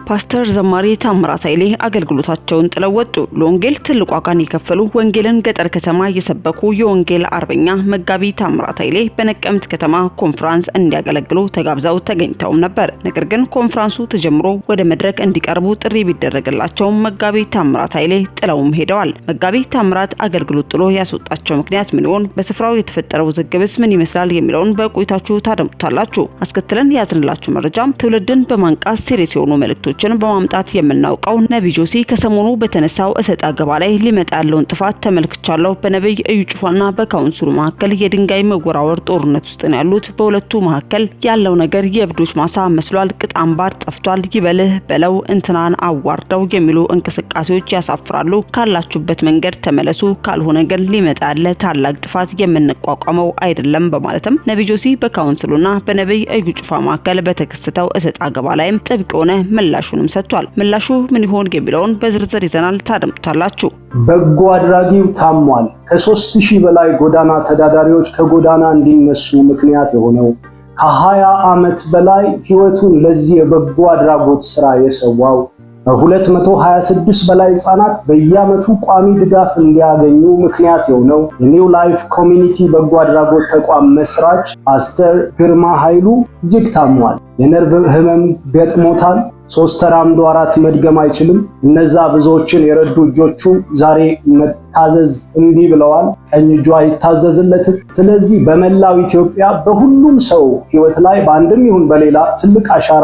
ፓስተር ዘማሪ ታምራት ኃይሌ አገልግሎታቸውን ጥለው ወጡ። ለወንጌል ትልቅ ዋጋን የከፈሉ ወንጌልን ገጠር ከተማ የሰበኩ የወንጌል አርበኛ መጋቢ ታምራት ኃይሌ በነቀምት ከተማ ኮንፈረንስ እንዲያገለግሉ ተጋብዘው ተገኝተውም ነበር። ነገር ግን ኮንፈረንሱ ተጀምሮ ወደ መድረክ እንዲቀርቡ ጥሪ ቢደረግላቸው መጋቢ ታምራት ኃይሌ ጥለውም ሄደዋል። መጋቢ ታምራት አገልግሎት ጥሎ ያስወጣቸው ምክንያት ምን ይሆን? በስፍራው የተፈጠረው ዝግብስ ምን ይመስላል የሚለውን በቆይታችሁ ታደምጡታላችሁ። አስከትለን ያዝንላችሁ መረጃም ትውልድን በማንቃት ሲሪየስ የሆኑ መልእክቶችን በማምጣት የምናውቀው ነብይ ጆሲ ከሰሞኑ በተነሳው እሰጥ አገባ ላይ ሊመጣ ያለውን ጥፋት ተመልክቻለሁ። በነብይ እዩ ጩፋና በካውንስሉ መካከል የድንጋይ መወራወር ጦርነት ውስጥ ነው ያሉት። በሁለቱ መካከል ያለው ነገር የእብዶች ማሳ መስሏል። ቅጣምባር ጠፍቷል። ይበልህ በለው እንትናን አዋርደው የሚሉ እንቅስቃሴዎች ያሳፍራሉ። ካላችሁበት መንገድ ተመለሱ፣ ካልሆነ ግን ሊመጣ ያለ ታላቅ ጥፋት የምንቋቋመው አይደለም በማለትም ነብይ ጆሲ በካውንስሉና በነብይ እዩ ጩፋ መካከል በተከሰተው እሰጥ አገባ ላይም ጥብቅ ሆነ ምላሹንም ሰጥቷል። ምላሹ ምን ይሆን የሚለውን በዝርዝር ይዘናል፣ ታደምጡታላችሁ። በጎ አድራጊው ታሟል። ከ3000 በላይ ጎዳና ተዳዳሪዎች ከጎዳና እንዲነሱ ምክንያት የሆነው ከ20 ዓመት በላይ ህይወቱን ለዚህ የበጎ አድራጎት ስራ የሰዋው 226 በላይ ህጻናት በየዓመቱ ቋሚ ድጋፍ እንዲያገኙ ምክንያት የሆነው የኒው ላይፍ ኮሚኒቲ በጎ አድራጎት ተቋም መስራች ፓስተር ግርማ ኃይሉ እጅግ ታሟል። የነርቭ ህመም ገጥሞታል። 3 ተራምዶ 4 መድገም አይችልም። እነዛ ብዙዎችን የረዱ እጆቹ ዛሬ መታዘዝ እንቢ ብለዋል። ቀኝ እጁ አይታዘዝለትም። ስለዚህ በመላው ኢትዮጵያ በሁሉም ሰው ህይወት ላይ በአንድም ይሁን በሌላ ትልቅ አሻራ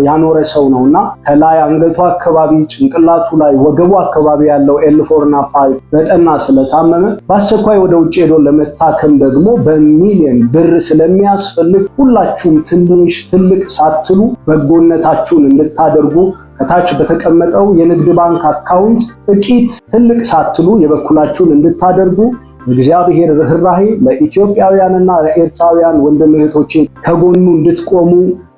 ያኖረ ሰው ነውና ከላይ አንገቱ አካባቢ፣ ጭንቅላቱ ላይ፣ ወገቡ አካባቢ ያለው L4 እና 5 በጠና ስለታመመ በአስቸኳይ ወደ ውጭ ሄዶ ለመታከም ደግሞ በሚሊዮን ብር ስለሚያስፈልግ ሁላችሁም ትንሽ ትልቅ ሳትሉ በጎነታችሁን እንድታደርጉ ከታች በተቀመጠው የንግድ ባንክ አካውንት ጥቂት ትልቅ ሳትሉ የበኩላችሁን እንድታደርጉ እግዚአብሔር ርህራሄ ለኢትዮጵያውያንና ለኤርትራውያን ወንድም እህቶቼ ከጎኑ እንድትቆሙ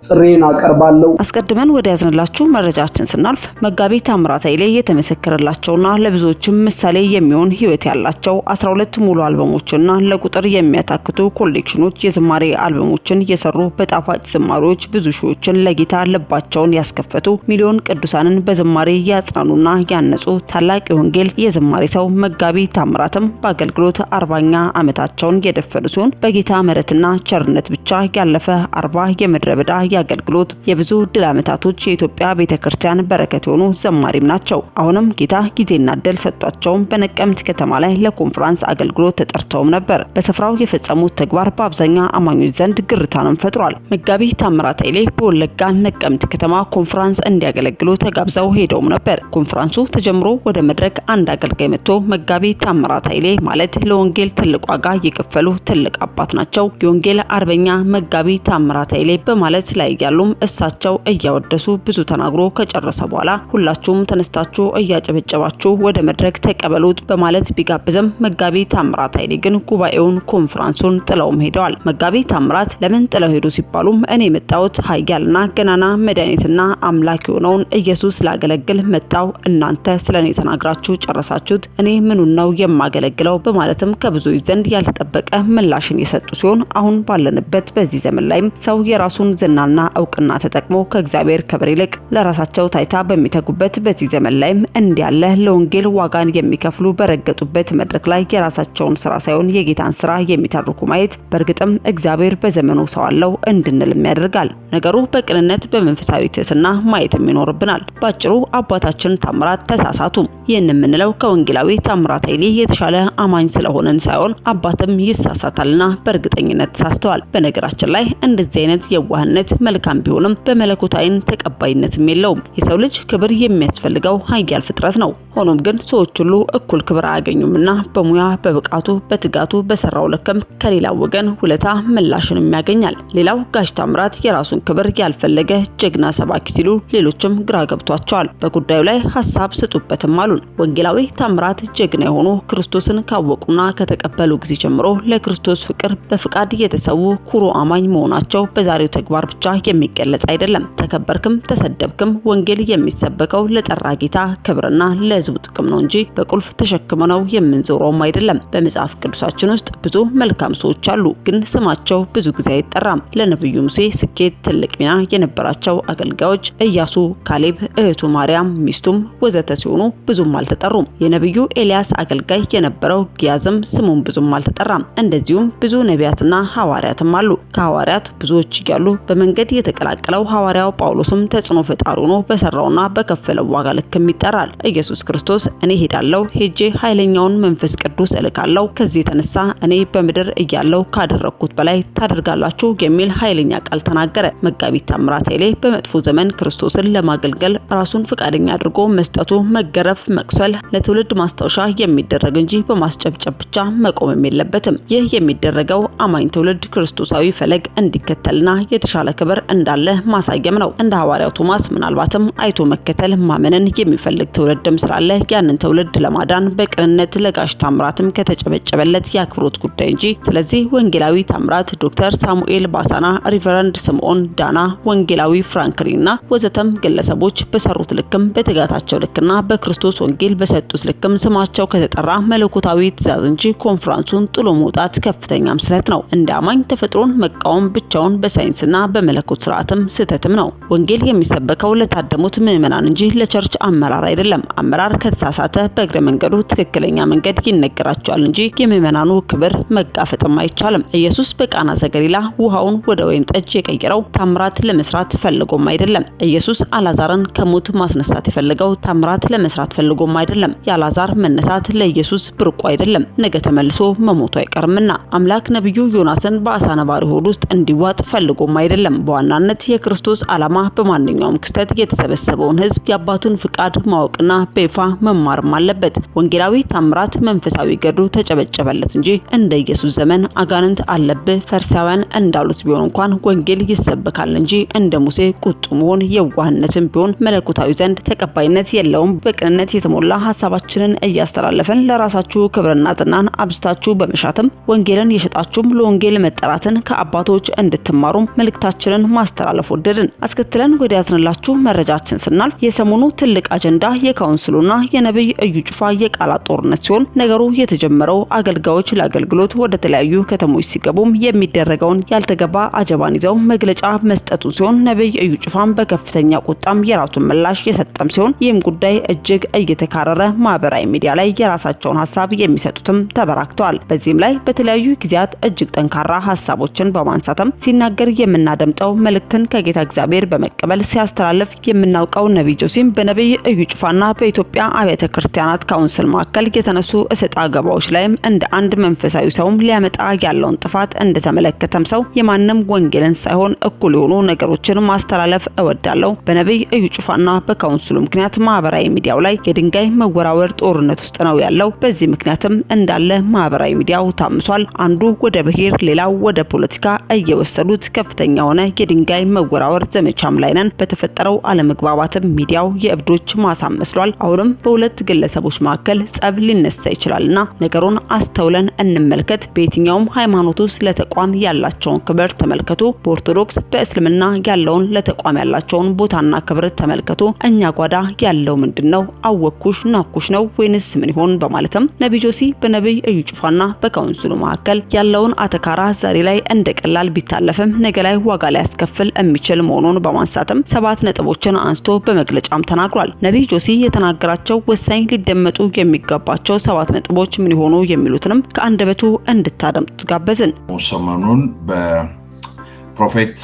ጥሬን አቀርባለሁ። አስቀድመን ወደ ያዝንላችሁ መረጃችን ስናልፍ መጋቢ ታምራት ኃይሌ የተመሰከረላቸውና ለብዙዎችም ምሳሌ የሚሆን ህይወት ያላቸው 12 ሙሉ አልበሞችና ለቁጥር የሚያታክቱ ኮሌክሽኖች የዝማሬ አልበሞችን የሰሩ በጣፋጭ ዝማሬዎች ብዙ ሺዎችን ለጌታ ልባቸውን ያስከፈቱ ሚሊዮን ቅዱሳንን በዝማሬ ያጽናኑና ያነጹ ታላቅ የወንጌል የዝማሬ ሰው መጋቢ ታምራትም በአገልግሎት 40ኛ ዓመታቸውን የደፈኑ ሲሆን በጌታ ምሕረትና ቸርነት ብቻ ያለፈ 40 የምድረ በዳ ያገልግሎት የብዙ ድል ዓመታቶች የኢትዮጵያ ቤተክርስቲያን በረከት የሆኑ ዘማሪም ናቸው። አሁንም ጌታ ጊዜና ዕድል ሰጥቷቸው በነቀምት ከተማ ላይ ለኮንፈረንስ አገልግሎት ተጠርተውም ነበር። በስፍራው የፈጸሙት ተግባር በአብዛኛው አማኞች ዘንድ ግርታንም ፈጥሯል። መጋቢ ታምራት ኃይሌ በወለጋ ነቀምት ከተማ ኮንፈረንስ እንዲያገለግሉ ተጋብዘው ሄደውም ነበር። ኮንፈረንሱ ተጀምሮ ወደ መድረክ አንድ አገልጋይ መጥቶ መጋቢ ታምራት ኃይሌ ማለት ለወንጌል ትልቅ ዋጋ የከፈሉ ትልቅ አባት ናቸው፣ የወንጌል አርበኛ መጋቢ ታምራት ኃይሌ በማለት ላይ ያሉም እሳቸው እያወደሱ ብዙ ተናግሮ ከጨረሰ በኋላ ሁላችሁም ተነስታችሁ እያጨበጨባችሁ ወደ መድረክ ተቀበሉት በማለት ቢጋብዝም መጋቢ ታምራት ኃይሌ ግን ጉባኤውን ኮንፈረንሱን ጥለውም ሄደዋል። መጋቢ ታምራት ለምን ጥለው ሄዱ ሲባሉም እኔ መጣሁት ኃያልና ገናና መድኃኒትና አምላክ የሆነውን ኢየሱስ ላገለግል መጣው፣ እናንተ ስለኔ ተናግራችሁ ጨረሳችሁት፣ እኔ ምኑን ነው የማገለግለው በማለትም ከብዙዎች ዘንድ ያልተጠበቀ ምላሽን የሰጡ ሲሆን አሁን ባለንበት በዚህ ዘመን ላይም ሰው የራሱን ዝናና እውቅና ተጠቅሞ ከእግዚአብሔር ክብር ይልቅ ለራሳቸው ታይታ በሚተጉበት በዚህ ዘመን ላይም እንዲያለ ለወንጌል ዋጋን የሚከፍሉ በረገጡበት መድረክ ላይ የራሳቸውን ስራ ሳይሆን የጌታን ስራ የሚተርኩ ማየት በእርግጥም እግዚአብሔር በዘመኑ ሰው አለው እንድንልም ያደርጋል። ነገሩ በቅንነት በመንፈሳዊ ትሕትና ማየትም ይኖርብናል። ባጭሩ አባታችን ታምራት ተሳሳቱም። ይህን የምንለው ከወንጌላዊ ታምራት ኃይሌ የተሻለ አማኝ ስለሆነን ሳይሆን አባትም ይሳሳታልና በእርግጠኝነት ተሳስተዋል። በነገራችን ላይ እንደዚህ አይነት የዋህነት መልካም ቢሆንም በመለኮታዊን ተቀባይነትም የለውም። የሰው ልጅ ክብር የሚያስፈልገው ኃያል ፍጥረት ነው። ሆኖም ግን ሰዎች ሁሉ እኩል ክብር አያገኙምና በሙያ በብቃቱ በትጋቱ በሰራው ለከም ከሌላው ወገን ውለታ ምላሽንም ያገኛል። ሌላው ጋሽ ታምራት የራሱን ክብር ያልፈለገ ጀግና ሰባኪ ሲሉ ሌሎችም ግራ ገብቷቸዋል። በጉዳዩ ላይ ሐሳብ ስጡበትም አሉን። ወንጌላዊ ታምራት ጀግና የሆኑ ክርስቶስን ካወቁና ከተቀበሉ ጊዜ ጀምሮ ለክርስቶስ ፍቅር በፍቃድ የተሰዉ ኩሩ አማኝ መሆናቸው በዛሬው ተግባር ብቻ ብቻ የሚገለጽ አይደለም። ተከበርክም ተሰደብክም ወንጌል የሚሰበከው ለጠራ ጌታ ክብርና ለሕዝቡ ጥቅም ነው እንጂ በቁልፍ ተሸክመነው የምንዞረውም አይደለም። በመጽሐፍ ቅዱሳችን ውስጥ ብዙ መልካም ሰዎች አሉ፣ ግን ስማቸው ብዙ ጊዜ አይጠራም። ለነብዩ ሙሴ ስኬት ትልቅ ሚና የነበራቸው አገልጋዮች ኢያሱ፣ ካሌብ፣ እህቱ ማርያም፣ ሚስቱም ወዘተ ሲሆኑ ብዙም አልተጠሩም። የነብዩ ኤልያስ አገልጋይ የነበረው ጊያዝም ስሙም ብዙም አልተጠራም። እንደዚሁም ብዙ ነቢያትና ሐዋርያትም አሉ። ከሐዋርያት ብዙዎች እያሉ በመንገድ የተቀላቀለው ሐዋርያው ጳውሎስም ተጽዕኖ ፈጣሪ ሆኖ በሰራውና በከፈለው ዋጋ ልክም ይጠራል። ኢየሱስ ክርስቶስ እኔ ሄዳለሁ፣ ሄጄ ኃይለኛውን መንፈስ ቅዱስ እልካለሁ፣ ከዚህ የተነሳ እኔ በምድር እያለሁ ካደረኩት በላይ ታደርጋላችሁ የሚል ኃይለኛ ቃል ተናገረ። መጋቢት ታምራት ኃይሌ በመጥፎ ዘመን ክርስቶስን ለማገልገል ራሱን ፈቃደኛ አድርጎ መስጠቱ መገረፍ፣ መቅሰል ለትውልድ ማስታወሻ የሚደረግ እንጂ በማስጨብጨብ ብቻ መቆም የለበትም። ይህ የሚደረገው አማኝ ትውልድ ክርስቶሳዊ ፈለግ እንዲከተልና የተሻለ ክብር እንዳለ ማሳየም ነው። እንደ ሐዋርያው ቶማስ ምናልባትም አይቶ መከተል ማመንን የሚፈልግ ትውልድም ስላለ ያንን ትውልድ ለማዳን በቅንነት ለጋሽ ታምራትም ከተጨበጨበለት የአክብሮት ጉዳይ እንጂ። ስለዚህ ወንጌላዊ ታምራት፣ ዶክተር ሳሙኤል ባሳና፣ ሪቨረንድ ስምዖን ዳና፣ ወንጌላዊ ፍራንክሊንና ወዘተም ግለሰቦች በሰሩት ልክም በትጋታቸው ልክና በክርስቶስ ወንጌል በሰጡት ልክም ስማቸው ከተጠራ መለኮታዊ ትእዛዝ እንጂ ኮንፈረንሱን ጥሎ መውጣት ከፍተኛም ስህተት ነው። እንደ አማኝ ተፈጥሮን መቃወም ብቻውን በሳይንስና በመለኮት ስርዓትም ስህተትም ነው። ወንጌል የሚሰበከው ለታደሙት ምዕመናን እንጂ ለቸርች አመራር አይደለም። አመራር ከተሳሳተ በእግረ መንገዱ ትክክለኛ መንገድ ይነገራቸዋል እንጂ የምዕመናኑ ክብር መጋፈጥም አይቻልም። ኢየሱስ በቃና ዘገሊላ ውሃውን ወደ ወይን ጠጅ የቀየረው ታምራት ለመስራት ፈልጎም አይደለም። ኢየሱስ አላዛርን ከሞት ማስነሳት የፈለገው ታምራት ለመስራት ፈልጎም አይደለም። የአላዛር መነሳት ለኢየሱስ ብርቁ አይደለም፣ ነገ ተመልሶ መሞቱ አይቀርምና። አምላክ ነብዩ ዮናስን በአሳ ነባሪ ሆድ ውስጥ እንዲዋጥ ፈልጎም አይደለም። በዋናነት የክርስቶስ ዓላማ በማንኛውም ክስተት የተሰበሰበውን ሕዝብ የአባቱን ፍቃድ ማወቅና በይፋ መማርም አለበት። ወንጌላዊ ታምራት መንፈሳዊ ገድሉ ተጨበጨበለት እንጂ እንደ ኢየሱስ ዘመን አጋንንት አለብህ ፈሪሳውያን እንዳሉት ቢሆን እንኳን ወንጌል ይሰበካል እንጂ እንደ ሙሴ ቁጡ መሆን የዋህነትም ቢሆን መለኮታዊ ዘንድ ተቀባይነት የለውም። በቅንነት የተሞላ ሐሳባችንን እያስተላለፈን ለራሳችሁ ክብርና ዝናን አብዝታችሁ በመሻትም ወንጌልን የሸጣችሁም ለወንጌል መጠራትን ከአባቶች እንድትማሩም መልእክታችንን ማስተላለፍ ወደድን። አስከትለን ወደ ያዝንላችሁ መረጃችን ስናልፍ የሰሞኑ ትልቅ አጀንዳ የካውንስሉና የነብይ እዩ ጩፋ የቃላት ጦርነት ሲሆን ነገሩ የተጀመረው አገልጋዮች ለአገልግሎት ወደ ተለያዩ ከተሞች ሲገቡም የሚደረገውን ያልተገባ አጀባን ይዘው መግለጫ መስጠቱ ሲሆን ነብይ እዩ ጩፋም በከፍተኛ ቁጣም የራሱን ምላሽ የሰጠም ሲሆን ይህም ጉዳይ እጅግ እየተካረረ ማህበራዊ ሚዲያ ላይ የራሳቸውን ሐሳብ የሚሰጡትም ተበራክተዋል። በዚህም ላይ በተለያዩ ጊዜያት እጅግ ጠንካራ ሐሳቦችን በማንሳትም ሲናገር የምናደምጠው መልእክትን ከጌታ እግዚአብሔር በመቀበል ሲያስተላልፍ የምናውቀው ነብይ ጆሲም በነብይ እዩ ጩፋና በኢትዮጵያ አብያተ ክርስቲያናት ካውንስል መካከል የተነሱ እሰጣ ገባዎች ላይም እንደ አንድ መንፈሳዊ ሰውም ሊያመጣ ያለውን ጥፋት እንደተመለከተም ሰው የማንም ወንጌልን ሳይሆን እኩል የሆኑ ነገሮችን ማስተላለፍ እወዳለሁ። በነብይ እዩ ጩፋና በካውንስሉ ምክንያት ማህበራዊ ሚዲያው ላይ የድንጋይ መወራወር ጦርነት ውስጥ ነው ያለው። በዚህ ምክንያትም እንዳለ ማህበራዊ ሚዲያው ታምሷል። አንዱ ወደ ብሔር ሌላው ወደ ፖለቲካ እየወሰዱት ከፍተኛ ሆነ የድንጋይ መወራወር ዘመቻም ላይ ነን። በተፈጠረው አለመግባባትም ሚዲያው የእብዶች ማሳም መስሏል። አሁንም በሁለት ግለሰቦች መካከል ጸብ ሊነሳ ይችላልና ነገሩን አስተውለን እንመልከት። በየትኛውም ሃይማኖት ውስጥ ለተቋም ያላቸውን ክብር ተመልከቱ። በኦርቶዶክስ በእስልምና ያለውን ለተቋም ያላቸውን ቦታና ክብር ተመልከቱ። እኛ ጓዳ ያለው ምንድነው? አወኩሽ ናኩሽ ነው ወይንስ ምን ይሆን? በማለትም ነብይ ጆሲ በነብይ እዩ ጩፋና በካውንስሉ መካከል ያለውን አተካራ ዛሬ ላይ እንደቀላል ቢታለፍም ነገ ላይ ዋጋ ላይ ያስከፍል የሚችል መሆኑን በማንሳትም 7 ነጥቦችን አንስቶ በመግለጫም ተናግሯል። ነብይ ጆሲ የተናገራቸው ወሳኝ ሊደመጡ የሚገባቸው 7 ነጥቦች ምን ይሆኑ የሚሉትንም ከአንደበቱ እንድታደምጡት ጋበዝን። ሰሞኑን በፕሮፌት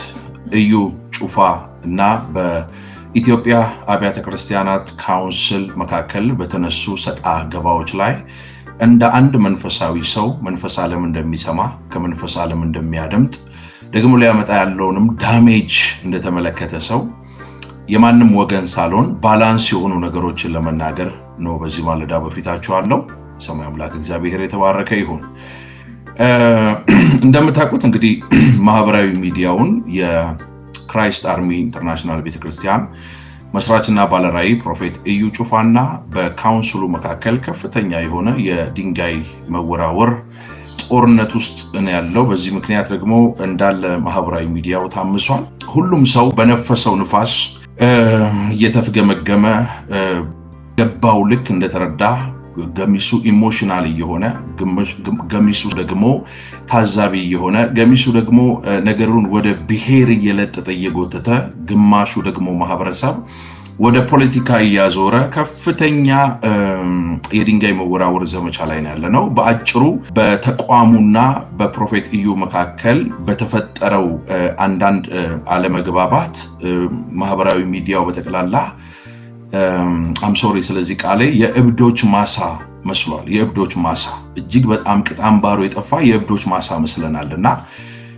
እዩ ጩፋ እና በኢትዮጵያ አብያተ ክርስቲያናት ካውንስል መካከል በተነሱ ሰጣ ገባዎች ላይ እንደ አንድ መንፈሳዊ ሰው መንፈስ ዓለም እንደሚሰማ ከመንፈስ ዓለም እንደሚያደምጥ ደግሞ ሊያመጣ ያለውንም ዳሜጅ እንደተመለከተ ሰው የማንም ወገን ሳልሆን ባላንስ የሆኑ ነገሮችን ለመናገር ነው በዚህ ማለዳ በፊታችሁ አለው። ሰማይ አምላክ እግዚአብሔር የተባረከ ይሁን። እንደምታውቁት እንግዲህ ማህበራዊ ሚዲያውን የክራይስት አርሚ ኢንተርናሽናል ቤተክርስቲያን መስራችና ባለራዕይ ፕሮፌት እዩ ጩፋና በካውንስሉ መካከል ከፍተኛ የሆነ የድንጋይ መወራወር ጦርነት ውስጥ ነው ያለው። በዚህ ምክንያት ደግሞ እንዳለ ማህበራዊ ሚዲያው ታምሷል። ሁሉም ሰው በነፈሰው ንፋስ እየተፍገመገመ ገባው ልክ እንደተረዳ ገሚሱ ኢሞሽናል እየሆነ ገሚሱ ደግሞ ታዛቢ እየሆነ ገሚሱ ደግሞ ነገሩን ወደ ብሔር እየለጠጠ እየጎተተ ግማሹ ደግሞ ማህበረሰብ ወደ ፖለቲካ እያዞረ ከፍተኛ የድንጋይ መወራወር ዘመቻ ላይ ነው ያለነው። በአጭሩ በተቋሙና በፕሮፌት እዩ መካከል በተፈጠረው አንዳንድ አለመግባባት ማህበራዊ ሚዲያው በተቀላላ አምሶሪ ስለዚህ ቃሌ የእብዶች ማሳ መስሏል። የእብዶች ማሳ እጅግ በጣም ቅጣምባሩ የጠፋ የእብዶች ማሳ መስለናልና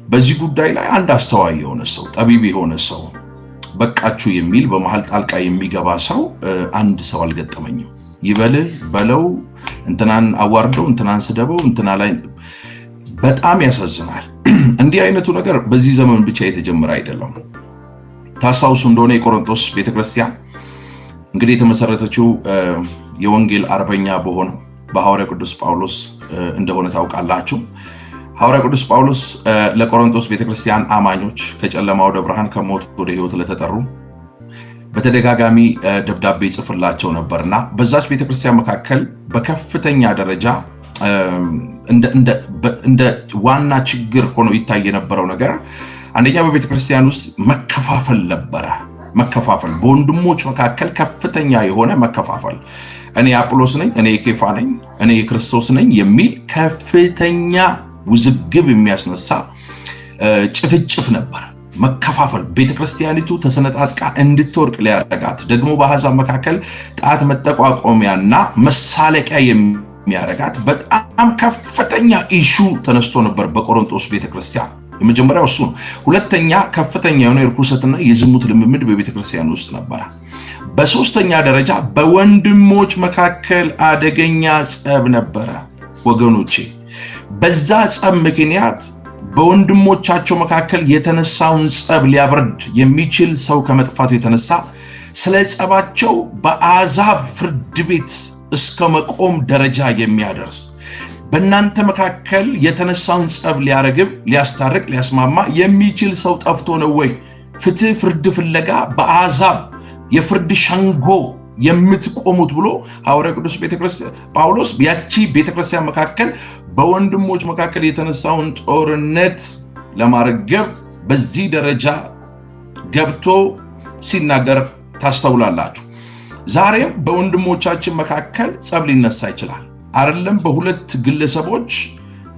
በዚህ ጉዳይ ላይ አንድ አስተዋይ የሆነ ሰው ጠቢብ የሆነ ሰው በቃችሁ የሚል በመሃል ጣልቃ የሚገባ ሰው አንድ ሰው አልገጠመኝም። ይበልህ በለው እንትናን አዋርደው እንትናን ስደበው እንትና ላይ በጣም ያሳዝናል። እንዲህ አይነቱ ነገር በዚህ ዘመን ብቻ የተጀመረ አይደለም። ታስታውሱ እንደሆነ የቆሮንቶስ ቤተክርስቲያን እንግዲህ የተመሰረተችው የወንጌል አርበኛ በሆነው በሐዋርያ ቅዱስ ጳውሎስ እንደሆነ ታውቃላችሁ። ሐዋርያ ቅዱስ ጳውሎስ ለቆሮንቶስ ቤተክርስቲያን አማኞች ከጨለማ ወደ ብርሃን ከሞት ወደ ሕይወት ለተጠሩ በተደጋጋሚ ደብዳቤ ይጽፍላቸው ነበርና በዛች ቤተክርስቲያን መካከል በከፍተኛ ደረጃ እንደ ዋና ችግር ሆኖ ይታይ የነበረው ነገር አንደኛ በቤተክርስቲያን ውስጥ መከፋፈል ነበረ። መከፋፈል በወንድሞች መካከል ከፍተኛ የሆነ መከፋፈል፣ እኔ አጵሎስ ነኝ፣ እኔ ኬፋ ነኝ፣ እኔ ክርስቶስ ነኝ የሚል ከፍተኛ ውዝግብ የሚያስነሳ ጭፍጭፍ ነበር። መከፋፈል ቤተክርስቲያኒቱ ተሰነጣጥቃ እንድትወርቅ ሊያረጋት ደግሞ በአሕዛብ መካከል ጣት መጠቋቆሚያና መሳለቂያ የሚያረጋት በጣም ከፍተኛ ኢሹ ተነስቶ ነበር በቆሮንቶስ ቤተክርስቲያን። የመጀመሪያው እሱ ነው። ሁለተኛ ከፍተኛ የሆነ የርኩሰትና የዝሙት ልምምድ በቤተክርስቲያን ውስጥ ነበረ። በሶስተኛ ደረጃ በወንድሞች መካከል አደገኛ ጸብ ነበረ። ወገኖቼ በዛ ጸብ ምክንያት በወንድሞቻቸው መካከል የተነሳውን ጸብ ሊያበርድ የሚችል ሰው ከመጥፋቱ የተነሳ ስለ ጸባቸው በአሕዛብ ፍርድ ቤት እስከ መቆም ደረጃ የሚያደርስ በእናንተ መካከል የተነሳውን ጸብ ሊያረግብ፣ ሊያስታርቅ፣ ሊያስማማ የሚችል ሰው ጠፍቶ ነው ወይ ፍትህ ፍርድ ፍለጋ በአሕዛብ የፍርድ ሸንጎ የምትቆሙት ብሎ ሐዋርያ ቅዱስ ጳውሎስ ያቺ ቤተክርስቲያን መካከል በወንድሞች መካከል የተነሳውን ጦርነት ለማርገብ በዚህ ደረጃ ገብቶ ሲናገር ታስተውላላችሁ። ዛሬም በወንድሞቻችን መካከል ጸብ ሊነሳ ይችላል። አይደለም በሁለት ግለሰቦች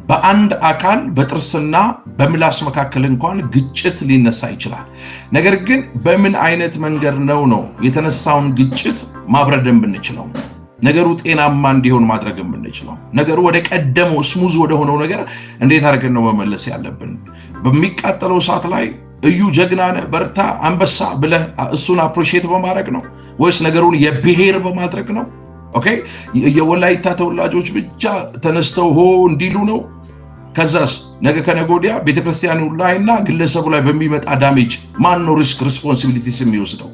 በአንድ አካል በጥርስና በምላስ መካከል እንኳን ግጭት ሊነሳ ይችላል። ነገር ግን በምን አይነት መንገድ ነው የተነሳውን ግጭት ማብረድ የምንችለው? ነገሩ ጤናማ እንዲሆን ማድረግ የምንችለው? ነገሩ ወደ ቀደመው ስሙዝ ወደ ሆነው ነገር እንዴት አድርገን ነው መመለስ ያለብን? በሚቃጠለው እሳት ላይ እዩ ጀግናነ በርታ አንበሳ ብለህ እሱን አፕሪሺየት በማድረግ ነው ወይስ ነገሩን የብሔር በማድረግ ነው? ኦኬ የወላይታ ተወላጆች ብቻ ተነስተው ሆ እንዲሉ ነው? ከዛስ ነገ ከነገ ወዲያ ቤተክርስቲያኑ ላይና ግለሰቡ ላይ በሚመጣ ዳሜጅ ማን ነው ሪስፖንሲቢሊቲስ የሚወስደው?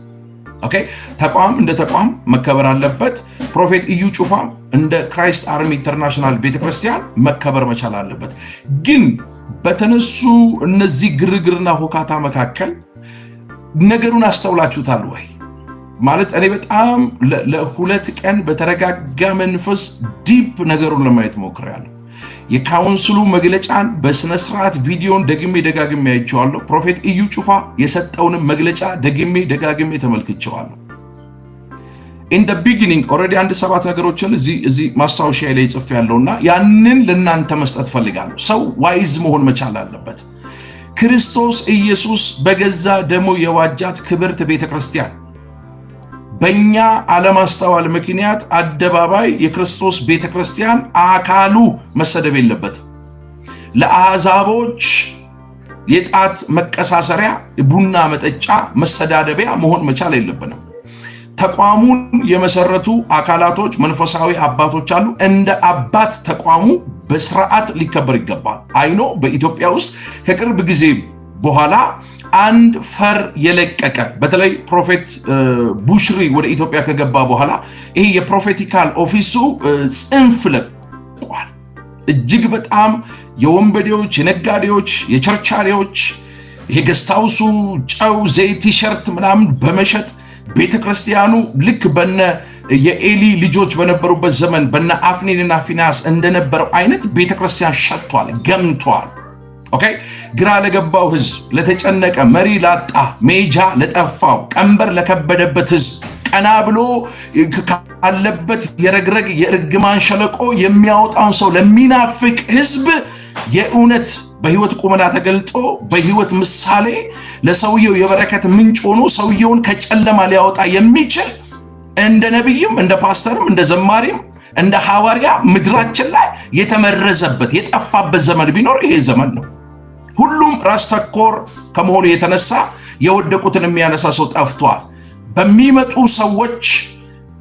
ኦኬ ተቋም እንደ ተቋም መከበር አለበት። ፕሮፌት እዩ ጩፋ እንደ ክራይስት አርሚ ኢንተርናሽናል ቤተክርስቲያን መከበር መቻል አለበት። ግን በተነሱ እነዚህ ግርግርና ሆካታ መካከል ነገሩን አስተውላችሁታል ወይ? ማለት እኔ በጣም ለሁለት ቀን በተረጋጋ መንፈስ ዲፕ ነገሩን ለማየት ሞክሬያለሁ። የካውንስሉ መግለጫን በስነ ስርዓት ቪዲዮን ደግሜ ደጋግሜ አይቼዋለሁ። ፕሮፌት እዩ ጩፋ የሰጠውንም መግለጫ ደግሜ ደጋግሜ ተመልክቼዋለሁ። ኢን ዘ ቢጊኒንግ ኦልሬዲ አንድ 7 ነገሮችን እዚህ ማስታወሻ ላይ ጽፌያለሁና ያንን ለእናንተ መስጠት ፈልጋለሁ። ሰው ዋይዝ መሆን መቻል አለበት። ክርስቶስ ኢየሱስ በገዛ ደሙ የዋጃት ክብርት ቤተክርስቲያን በእኛ አለማስተዋል ምክንያት አደባባይ የክርስቶስ ቤተክርስቲያን አካሉ መሰደብ የለበትም። ለአሕዛቦች የጣት መቀሳሰሪያ፣ ቡና መጠጫ፣ መሰዳደቢያ መሆን መቻል የለብንም። ተቋሙን የመሰረቱ አካላቶች መንፈሳዊ አባቶች አሉ። እንደ አባት ተቋሙ በስርዓት ሊከበር ይገባል። አይኖ በኢትዮጵያ ውስጥ ከቅርብ ጊዜ በኋላ አንድ ፈር የለቀቀ በተለይ ፕሮፌት ቡሽሪ ወደ ኢትዮጵያ ከገባ በኋላ ይሄ የፕሮፌቲካል ኦፊሱ ጽንፍ ለቋል። እጅግ በጣም የወንበዴዎች፣ የነጋዴዎች፣ የቸርቻሪዎች የገስታውሱ ጨው፣ ዘይት፣ ቲሸርት ምናምን በመሸጥ ቤተክርስቲያኑ ልክ በነ የኤሊ ልጆች በነበሩበት ዘመን በነ አፍኒንና ፊናስ እንደነበረው አይነት ቤተክርስቲያን ሸጥቷል፣ ገምቷል። ኦኬ ግራ ለገባው ህዝብ፣ ለተጨነቀ መሪ ላጣ፣ ሜጃ ለጠፋው፣ ቀንበር ለከበደበት ህዝብ፣ ቀና ብሎ ካለበት የረግረግ የእርግማን ሸለቆ የሚያወጣውን ሰው ለሚናፍቅ ህዝብ የእውነት በህይወት ቁመና ተገልጦ በህይወት ምሳሌ ለሰውየው የበረከት ምንጭ ሆኖ ሰውየውን ከጨለማ ሊያወጣ የሚችል እንደ ነብይም እንደ ፓስተርም እንደ ዘማሪም እንደ ሐዋርያ ምድራችን ላይ የተመረዘበት የጠፋበት ዘመን ቢኖር ይሄ ዘመን ነው። ሁሉም ራስ ተኮር ከመሆኑ የተነሳ የወደቁትን የሚያነሳ ሰው ጠፍቷል። በሚመጡ ሰዎች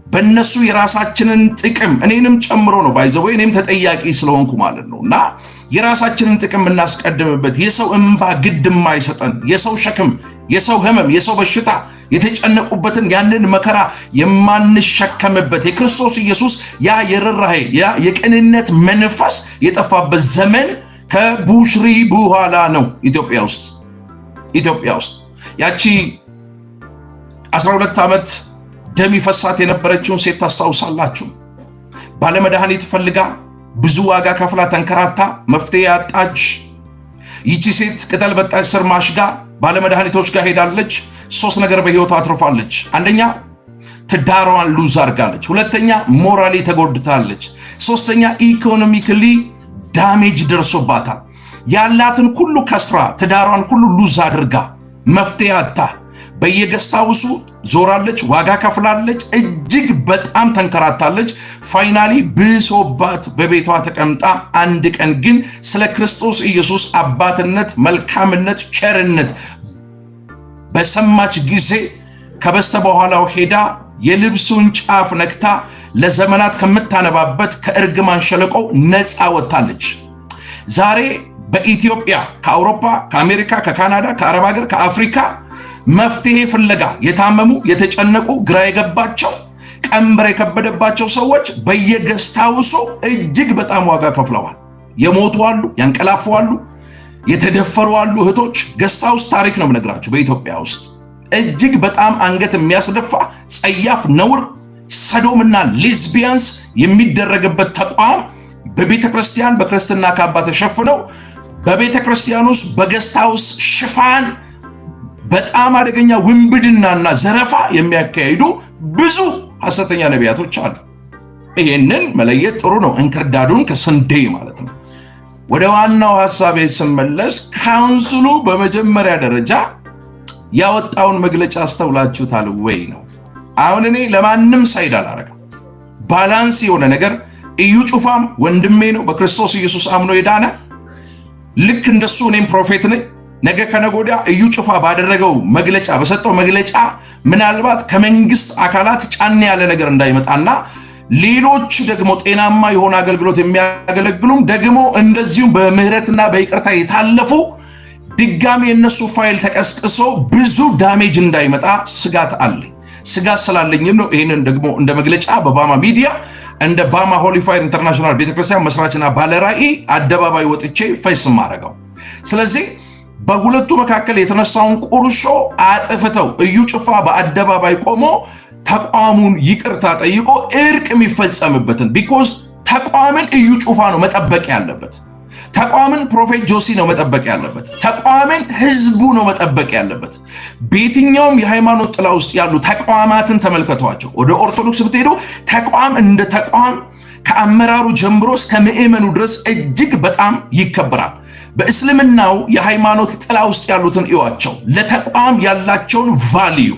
በእነሱ የራሳችንን ጥቅም እኔንም ጨምሮ ነው ባይዘው እኔም ተጠያቂ ስለሆንኩ ማለት ነውና የራሳችንን ጥቅም እናስቀድምበት፣ የሰው እንባ ግድ የማይሰጠን፣ የሰው ሸክም፣ የሰው ህመም፣ የሰው በሽታ የተጨነቁበትን ያንን መከራ የማንሸከምበት የክርስቶስ ኢየሱስ ያ የርህራሄ ያ የቅንነት መንፈስ የጠፋበት ዘመን ከቡሽሪ በኋላ ነው። ኢትዮጵያ ውስጥ ያቺ 12 ዓመት ደም ይፈሳት የነበረችውን ሴት ታስታውሳላችሁ? ባለመድኃኒት ፈልጋ ብዙ ዋጋ ከፍላ ተንከራታ መፍትሄ ያጣች ይቺ ሴት ቅጠል በጣች ስር ማሽጋ ባለመድኃኒቶች ጋር ሄዳለች። 3 ነገር በህይወቷ አትርፋለች። አንደኛ ትዳሯን ሉዝ አድርጋለች። ሁለተኛ ሞራሊ ተጎድታለች። ሶስተኛ ኢኮኖሚካሊ ዳሜጅ ደርሶባታል። ያላትን ሁሉ ከስራ ትዳሯን ሁሉ ሉዝ አድርጋ መፍትሄ አጣ በየገስታውሱ ዞራለች፣ ዋጋ ከፍላለች፣ እጅግ በጣም ተንከራታለች። ፋይናሊ ብሶባት በቤቷ ተቀምጣ አንድ ቀን ግን ስለ ክርስቶስ ኢየሱስ አባትነት፣ መልካምነት፣ ቸርነት በሰማች ጊዜ ከበስተበኋላው ሄዳ የልብሱን ጫፍ ነክታ ለዘመናት ከምታነባበት ከእርግማን ሸለቆ ነፃ ወጥታለች። ዛሬ በኢትዮጵያ ከአውሮፓ፣ ከአሜሪካ፣ ከካናዳ፣ ከአረብ ሀገር፣ ከአፍሪካ መፍትሄ ፍለጋ የታመሙ የተጨነቁ ግራ የገባቸው ቀንበር የከበደባቸው ሰዎች በየገስታውሱ እጅግ በጣም ዋጋ ከፍለዋል። የሞቱ አሉ፣ ያንቀላፉ አሉ፣ የተደፈሩ አሉ። እህቶች ገስታውስ ታሪክ ነው የምነግራችሁ። በኢትዮጵያ ውስጥ እጅግ በጣም አንገት የሚያስደፋ ጸያፍ ነውር ሰዶምና ሌዝቢያንስ የሚደረግበት ተቋም በቤተ ክርስቲያን በክርስትና ካባ ተሸፍነው በቤተ ክርስቲያን ውስጥ በገስታውስ ሽፋን በጣም አደገኛ ውንብድናና ዘረፋ የሚያካሂዱ ብዙ ሐሰተኛ ነቢያቶች አሉ። ይሄንን መለየት ጥሩ ነው፣ እንክርዳዱን ከስንዴ ማለት ነው። ወደ ዋናው ሐሳቤ ስመለስ ካውንስሉ በመጀመሪያ ደረጃ ያወጣውን መግለጫ አስተውላችሁታል ወይ ነው። አሁን እኔ ለማንም ሳይድ አላረገም። ባላንስ የሆነ ነገር እዩ ጩፋም ወንድሜ ነው፣ በክርስቶስ ኢየሱስ አምኖ የዳነ ልክ እንደሱ እኔም ፕሮፌት ነኝ። ነገ ከነጎዳ እዩ ጩፋ ባደረገው መግለጫ በሰጠው መግለጫ ምናልባት ከመንግስት አካላት ጫን ያለ ነገር እንዳይመጣና ሌሎች ደግሞ ጤናማ የሆነ አገልግሎት የሚያገለግሉም ደግሞ እንደዚሁ በምህረትና በይቅርታ የታለፉ ድጋሚ የነሱ ፋይል ተቀስቅሶ ብዙ ዳሜጅ እንዳይመጣ ስጋት አለኝ። ስጋት ስላለኝም ነው ይሄንን ደግሞ እንደ መግለጫ በባማ ሚዲያ እንደ ባማ ሆሊ ፋየር ኢንተርናሽናል ቤተክርስቲያን መስራችና ባለራዕይ አደባባይ ወጥቼ ፌስ ማረጋው። ስለዚህ በሁለቱ መካከል የተነሳውን ቁርሾ አጥፍተው እዩ ጩፋ በአደባባይ ቆሞ ተቋሙን ይቅርታ ጠይቆ እርቅ የሚፈጸምበትን ቢኮዝ ተቋምን እዩ ጩፋ ነው መጠበቅ ያለበት። ተቋምን ፕሮፌት ጆሲ ነው መጠበቅ ያለበት። ተቋምን ህዝቡ ነው መጠበቅ ያለበት። በየትኛውም የሃይማኖት ጥላ ውስጥ ያሉ ተቋማትን ተመልከቷቸው። ወደ ኦርቶዶክስ ብትሄዱ ተቋም እንደ ተቋም ከአመራሩ ጀምሮ እስከ ምዕመኑ ድረስ እጅግ በጣም ይከበራል። በእስልምናው የሃይማኖት ጥላ ውስጥ ያሉትን እዩዋቸው። ለተቋም ያላቸውን ቫልዩ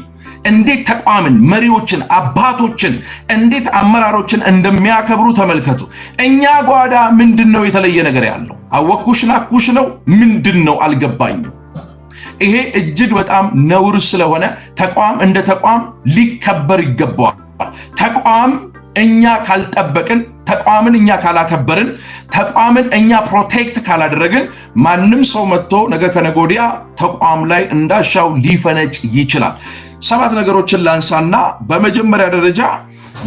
እንዴት ተቋምን፣ መሪዎችን፣ አባቶችን እንዴት አመራሮችን እንደሚያከብሩ ተመልከቱ። እኛ ጓዳ ምንድነው የተለየ ነገር ያለው? አወኩሽ ናኩሽ ነው ምንድነው? አልገባኝም። ይሄ እጅግ በጣም ነውር ስለሆነ ተቋም እንደ ተቋም ሊከበር ይገባዋል። ተቋም እኛ ካልጠበቅን፣ ተቋምን እኛ ካላከበርን፣ ተቋምን እኛ ፕሮቴክት ካላደረግን ማንም ሰው መጥቶ ነገ ከነገ ወዲያ ተቋም ላይ እንዳሻው ሊፈነጭ ይችላል። 7 ነገሮችን ላንሳና በመጀመሪያ ደረጃ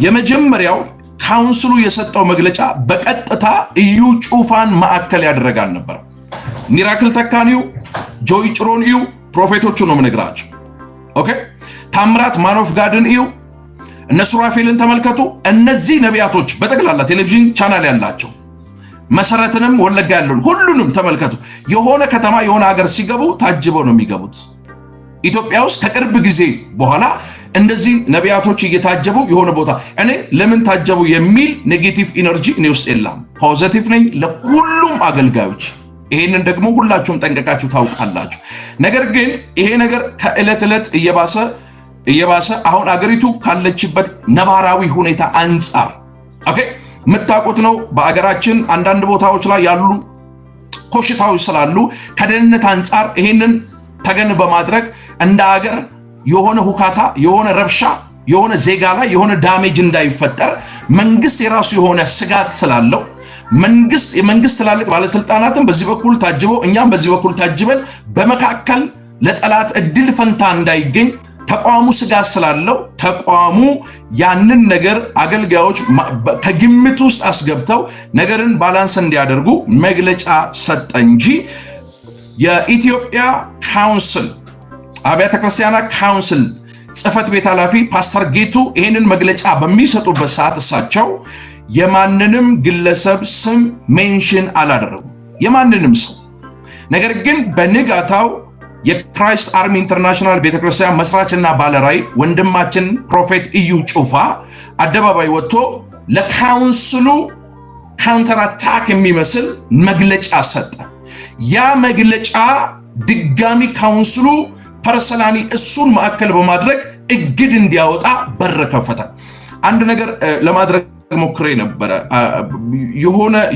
የመጀመሪያው ካውንስሉ የሰጠው መግለጫ በቀጥታ እዩ ጩፋን ማዕከል ያደረገ አልነበረ። ሚራክል ተካኒው ጆይ ጭሮን እዩ ፕሮፌቶቹ ነው የምነግራቸው። ኦኬ ታምራት ማኖፍ ጋድን እዩ እነሱ ራፌልን ተመልከቱ። እነዚህ ነቢያቶች በጠቅላላ ቴሌቪዥን ቻናል ያላቸው መሰረትንም ወለጋ ያለውን ሁሉንም ተመልከቱ። የሆነ ከተማ የሆነ ሀገር ሲገቡ ታጅበው ነው የሚገቡት። ኢትዮጵያ ውስጥ ከቅርብ ጊዜ በኋላ እንደዚህ ነቢያቶች እየታጀቡ የሆነ ቦታ እኔ ለምን ታጀቡ የሚል ኔጌቲቭ ኢነርጂ እኔ ውስጥ የለም። ፖዚቲቭ ነኝ ለሁሉም አገልጋዮች። ይሄንን ደግሞ ሁላችሁም ጠንቀቃችሁ ታውቃላችሁ። ነገር ግን ይሄ ነገር ከዕለት ዕለት እየባሰ አሁን አገሪቱ ካለችበት ነባራዊ ሁኔታ አንጻር ኦኬ የምታውቁት ነው። በአገራችን አንዳንድ ቦታዎች ላይ ያሉ ኮሽታዎች ስላሉ ከደህንነት አንጻር ይሄንን ተገን በማድረግ እንደ አገር የሆነ ሁካታ፣ የሆነ ረብሻ፣ የሆነ ዜጋ ላይ የሆነ ዳሜጅ እንዳይፈጠር መንግስት የራሱ የሆነ ስጋት ስላለው የመንግስት ትላልቅ ባለስልጣናትን በዚህ በኩል ታጅበው እኛም በዚህ በኩል ታጅበን በመካከል ለጠላት እድል ፈንታ እንዳይገኝ ተቋሙ ስጋት ስላለው ተቋሙ ያንን ነገር አገልጋዮች ከግምት ውስጥ አስገብተው ነገርን ባላንስ እንዲያደርጉ መግለጫ ሰጠ እንጂ የኢትዮጵያ ካውንስል አብያተ ክርስቲያናት ካውንስል ጽሕፈት ቤት ኃላፊ ፓስተር ጌቱ ይህንን መግለጫ በሚሰጡበት ሰዓት እሳቸው የማንንም ግለሰብ ስም ሜንሽን አላደረጉም፣ የማንንም ሰው። ነገር ግን በንጋታው የክራይስት አርሚ ኢንተርናሽናል ቤተክርስቲያን መስራችና ባለራዕይ ወንድማችን ፕሮፌት እዩ ጩፋ አደባባይ ወጥቶ ለካውንስሉ ካውንተር አታክ የሚመስል መግለጫ ሰጠ። ያ መግለጫ ድጋሚ ካውንስሉ ፐርሰናሊ እሱን ማዕከል በማድረግ እግድ እንዲያወጣ በር ከፈተ። አንድ ነገር ለማድረግ ሞክሬ ነበረ።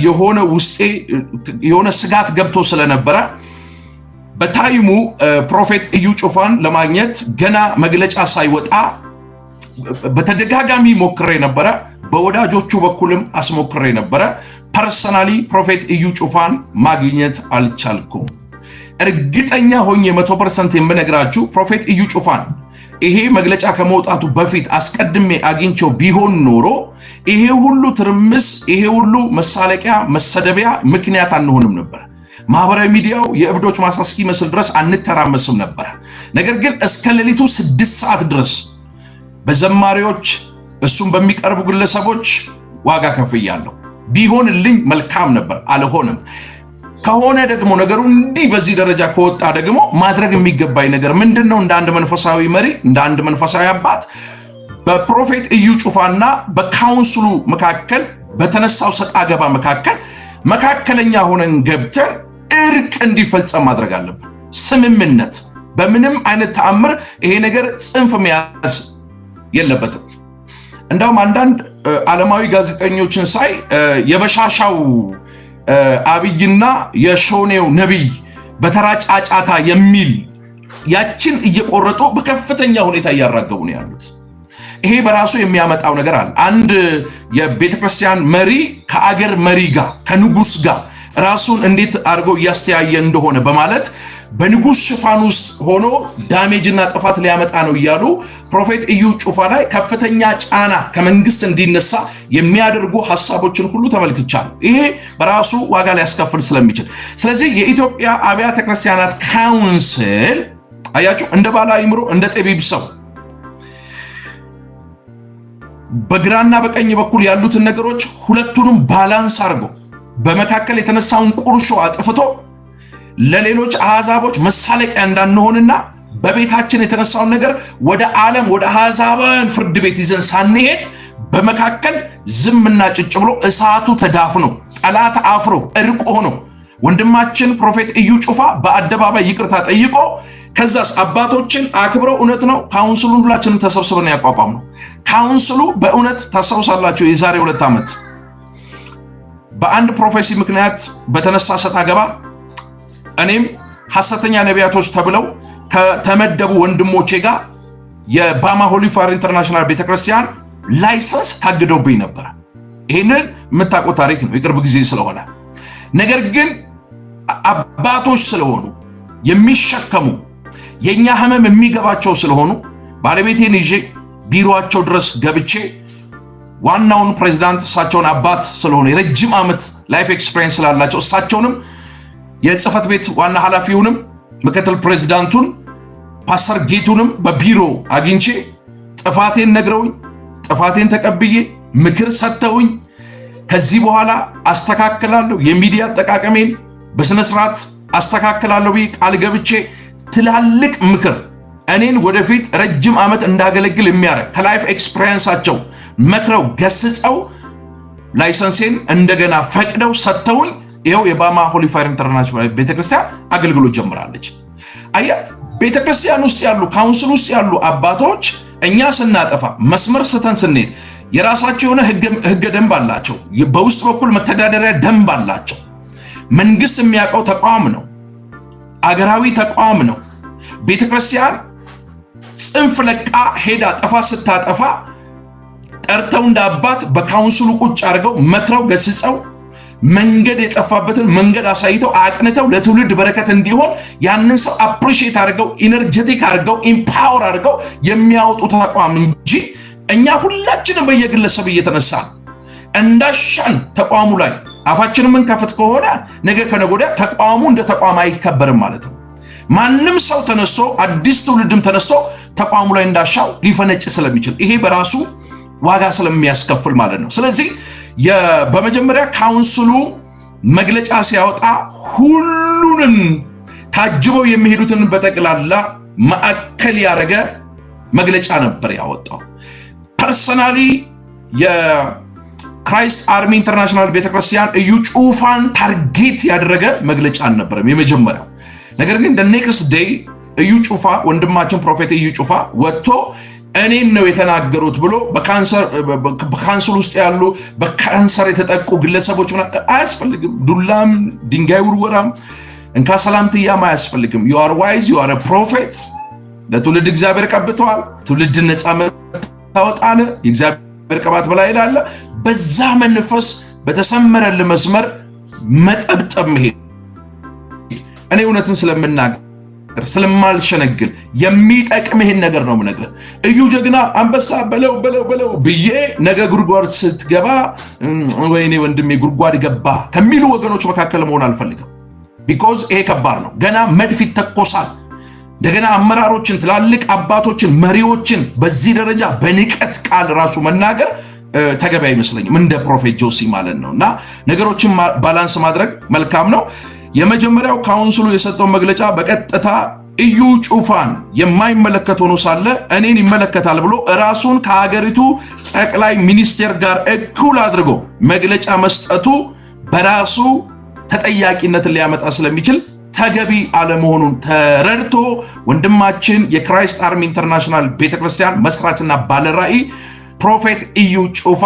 የሆነ ውስጤ የሆነ ስጋት ገብቶ ስለነበረ በታይሙ ፕሮፌት እዩ ጩፋን ለማግኘት ገና መግለጫ ሳይወጣ በተደጋጋሚ ሞክሬ ነበረ። በወዳጆቹ በኩልም አስሞክሬ ነበረ። ፐርሰናሊ ፕሮፌት እዩ ጩፋን ማግኘት አልቻልኩም። እርግጠኛ ሆኜ 100% የምነግራችሁ ፕሮፌት እዩ ጩፋን ይሄ መግለጫ ከመውጣቱ በፊት አስቀድሜ አግኝቸው ቢሆን ኖሮ ይሄ ሁሉ ትርምስ፣ ይሄ ሁሉ መሳለቂያ፣ መሰደቢያ ምክንያት አንሆንም ነበር። ማህበራዊ ሚዲያው የእብዶች ማሳስኪ መስል ድረስ አንተራመስም ነበር። ነገር ግን እስከ ሌሊቱ 6 ሰዓት ድረስ በዘማሪዎች እሱም በሚቀርቡ ግለሰቦች ዋጋ ከፍያለሁ። ቢሆንልኝ መልካም ነበር፣ አልሆነም። ከሆነ ደግሞ ነገሩ እንዲህ በዚህ ደረጃ ከወጣ ደግሞ ማድረግ የሚገባኝ ነገር ምንድነው? እንደ አንድ መንፈሳዊ መሪ፣ እንደ አንድ መንፈሳዊ አባት በፕሮፌት እዩ ጩፋና በካውንስሉ መካከል በተነሳው ሰጣ ገባ መካከለኛ ሆነን ገብተን እርቅ እንዲፈጸም ማድረግ አለብን። ስምምነት በምንም አይነት ተአምር ይሄ ነገር ጽንፍ መያዝ የለበትም። እንደውም አንዳንድ ዓለማዊ ጋዜጠኞችን ሳይ የበሻሻው አብይና የሾኔው ነቢይ በተራ ጫጫታ የሚል ያችን እየቆረጡ በከፍተኛ ሁኔታ እያራገቡ ነው ያሉት። ይሄ በራሱ የሚያመጣው ነገር አለ። አንድ የቤተክርስቲያን መሪ ከአገር መሪ ጋር ከንጉስ ጋር ራሱን እንዴት አድርጎ እያስተያየ እንደሆነ በማለት በንጉስ ሽፋን ውስጥ ሆኖ ዳሜጅና ጥፋት ሊያመጣ ነው እያሉ ፕሮፌት እዩ ጩፋ ላይ ከፍተኛ ጫና ከመንግስት እንዲነሳ የሚያደርጉ ሐሳቦችን ሁሉ ተመልክቻለሁ። ይሄ በራሱ ዋጋ ሊያስከፍል ስለሚችል፣ ስለዚህ የኢትዮጵያ አብያተ ክርስቲያናት ካውንስል አያችሁ እንደ ባለ አእምሮ እንደ ጠቢብ ሰው በግራና በቀኝ በኩል ያሉትን ነገሮች ሁለቱንም ባላንስ አድርጎ በመካከል የተነሳውን ቁርሾ አጥፍቶ ለሌሎች አሕዛቦች መሳለቂያ እንዳንሆንና በቤታችን የተነሳውን ነገር ወደ ዓለም ወደ አሕዛባውያን ፍርድ ቤት ይዘን ሳንሄድ በመካከል ዝምና ጭጭ ብሎ እሳቱ ተዳፍኖ ጠላት አፍሮ እርቆ ሆኖ ወንድማችን ፕሮፌት እዩ ጩፋ በአደባባይ ይቅርታ ጠይቆ ከዛስ አባቶችን አክብረው እውነት ነው ካውንስሉን ሁላችንም ተሰብስበን ያቋቋም ነው። ካውንስሉ በእውነት ታስታውሳላችሁ የዛሬ 2 ዓመት በአንድ ፕሮፌሲ ምክንያት በተነሳ ሰጣ ገባ እኔም ሐሰተኛ ነቢያቶች ተብለው ከተመደቡ ወንድሞቼ ጋር የባማ ሆሊ ፋር ኢንተርናሽናል ቤተክርስቲያን ላይሰንስ ታግደውብኝ ነበር። ይሄንን የምታውቁት ታሪክ ነው፣ የቅርብ ጊዜ ስለሆነ። ነገር ግን አባቶች ስለሆኑ የሚሸከሙ የኛ ህመም የሚገባቸው ስለሆኑ ባለቤቴን ይዤ ቢሮአቸው ድረስ ገብቼ ዋናውን ፕሬዝዳንት እሳቸውን አባት ስለሆነ የረጅም ዓመት ላይፍ ኤክስፒሪየንስ ስላላቸው እሳቸውንም የጽህፈት ቤት ዋና ኃላፊውንም ምክትል ፕሬዝዳንቱን ፓስተር ጌቱንም በቢሮ አግኝቼ ጥፋቴን ነግረውኝ ጥፋቴን ተቀብዬ ምክር ሰጥተውኝ ከዚህ በኋላ አስተካክላለሁ የሚዲያ አጠቃቀሜን በስነ ስርዓት አስተካክላለሁ ብዬ ቃል ገብቼ ትላልቅ ምክር እኔን ወደፊት ረጅም ዓመት እንዳገለግል የሚያረግ ከላይፍ ኤክስፒሪየንሳቸው መክረው ገስጸው ላይሰንሴን እንደገና ፈቅደው ሰጥተውኝ ይኸው የባማ ሆሊ ፋየር ኢንተርናሽናል ቤተክርስቲያን አገልግሎት ጀምራለች። አያ ቤተክርስቲያን ውስጥ ያሉ ካውንስል ውስጥ ያሉ አባቶች እኛ ስናጠፋ መስመር ስተን ስንሄድ የራሳቸው የሆነ ህገ ደንብ አላቸው። በውስጥ በኩል መተዳደሪያ ደንብ አላቸው። መንግስት የሚያውቀው ተቋም ነው። አገራዊ ተቋም ነው። ቤተክርስቲያን ጽንፍ ለቃ ሄዳ ጥፋት ስታጠፋ ጠርተው እንደ አባት በካውንስሉ ቁጭ አድርገው መክረው ገስጸው መንገድ የጠፋበትን መንገድ አሳይተው አቅንተው ለትውልድ በረከት እንዲሆን ያንን ሰው አፕሪሺየት አድርገው ኢነርጀቲክ አድርገው ኢምፓወር አድርገው የሚያወጡ ተቋም እንጂ እኛ ሁላችንም በየግለሰብ እየተነሳ እንዳሻን ተቋሙ ላይ አፋችንን ምንከፍት ከሆነ ነገ ከነገ ወዲያ ተቋሙ እንደ ተቋም አይከበርም ማለት ነው። ማንም ሰው ተነስቶ አዲስ ትውልድም ተነስቶ ተቋሙ ላይ እንዳሻው ሊፈነጭ ስለሚችል ይሄ በራሱ ዋጋ ስለሚያስከፍል ማለት ነው። ስለዚህ በመጀመሪያ ካውንስሉ መግለጫ ሲያወጣ ሁሉንም ታጅበው የሚሄዱትን በጠቅላላ ማዕከል ያደረገ መግለጫ ነበር ያወጣው። ፐርሰናሊ የክራይስት አርሚ ኢንተርናሽናል ቤተክርስቲያን እዩ ጩፋን ታርጌት ያደረገ መግለጫ አልነበረም የመጀመሪያው። ነገር ግን the next day እዩ ጩፋ ወንድማችን ፕሮፌት እዩ ጩፋ ወጥቶ እኔን ነው የተናገሩት ብሎ በካንሰር ውስጥ ያሉ በካንሰር የተጠቁ ግለሰቦች አያስፈልግም፣ ዱላም ድንጋይ ውርወራም እንካ ሰላምትያም አያስፈልግም። you are wise, you are a prophet። ለትውልድ እግዚአብሔር ቀብተዋል። ትውልድ ነፃ ታወጣለ። የእግዚአብሔር ቅባት በላይ ይላል። በዛ መንፈስ በተሰመረል መስመር መጠብጠብ መሄድ እኔ እውነትን ስለምናገር ስለማልሸነግል የሚጠቅምህን ነገር ነው የምነግርህ። እዩ ጀግና አንበሳ በለው ብዬ ነገ ጉድጓድ ስትገባ ወይኔ ወንድሜ ጉድጓድ ገባ ከሚሉ ወገኖች መካከል መሆን አልፈልግም። ቢኮዝ ይሄ ከባድ ነው። ገና መድፍ ይተኮሳል። እንደገና አመራሮችን፣ ትላልቅ አባቶችን፣ መሪዎችን በዚህ ደረጃ በንቀት ቃል ራሱ መናገር ተገቢ አይመስለኝም፣ እንደ ፕሮፌት ጆሲ ማለት ነው። እና ነገሮችን ባላንስ ማድረግ መልካም ነው። የመጀመሪያው ካውንስሉ የሰጠው መግለጫ በቀጥታ እዩ ጩፋን የማይመለከት ሆኖ ሳለ እኔን ይመለከታል ብሎ ራሱን ከሀገሪቱ ጠቅላይ ሚኒስቴር ጋር እኩል አድርጎ መግለጫ መስጠቱ በራሱ ተጠያቂነትን ሊያመጣ ስለሚችል ተገቢ አለመሆኑን ተረድቶ ወንድማችን የክራይስት አርሚ ኢንተርናሽናል ቤተክርስቲያን መስራችና ባለራዕይ ፕሮፌት እዩ ጩፋ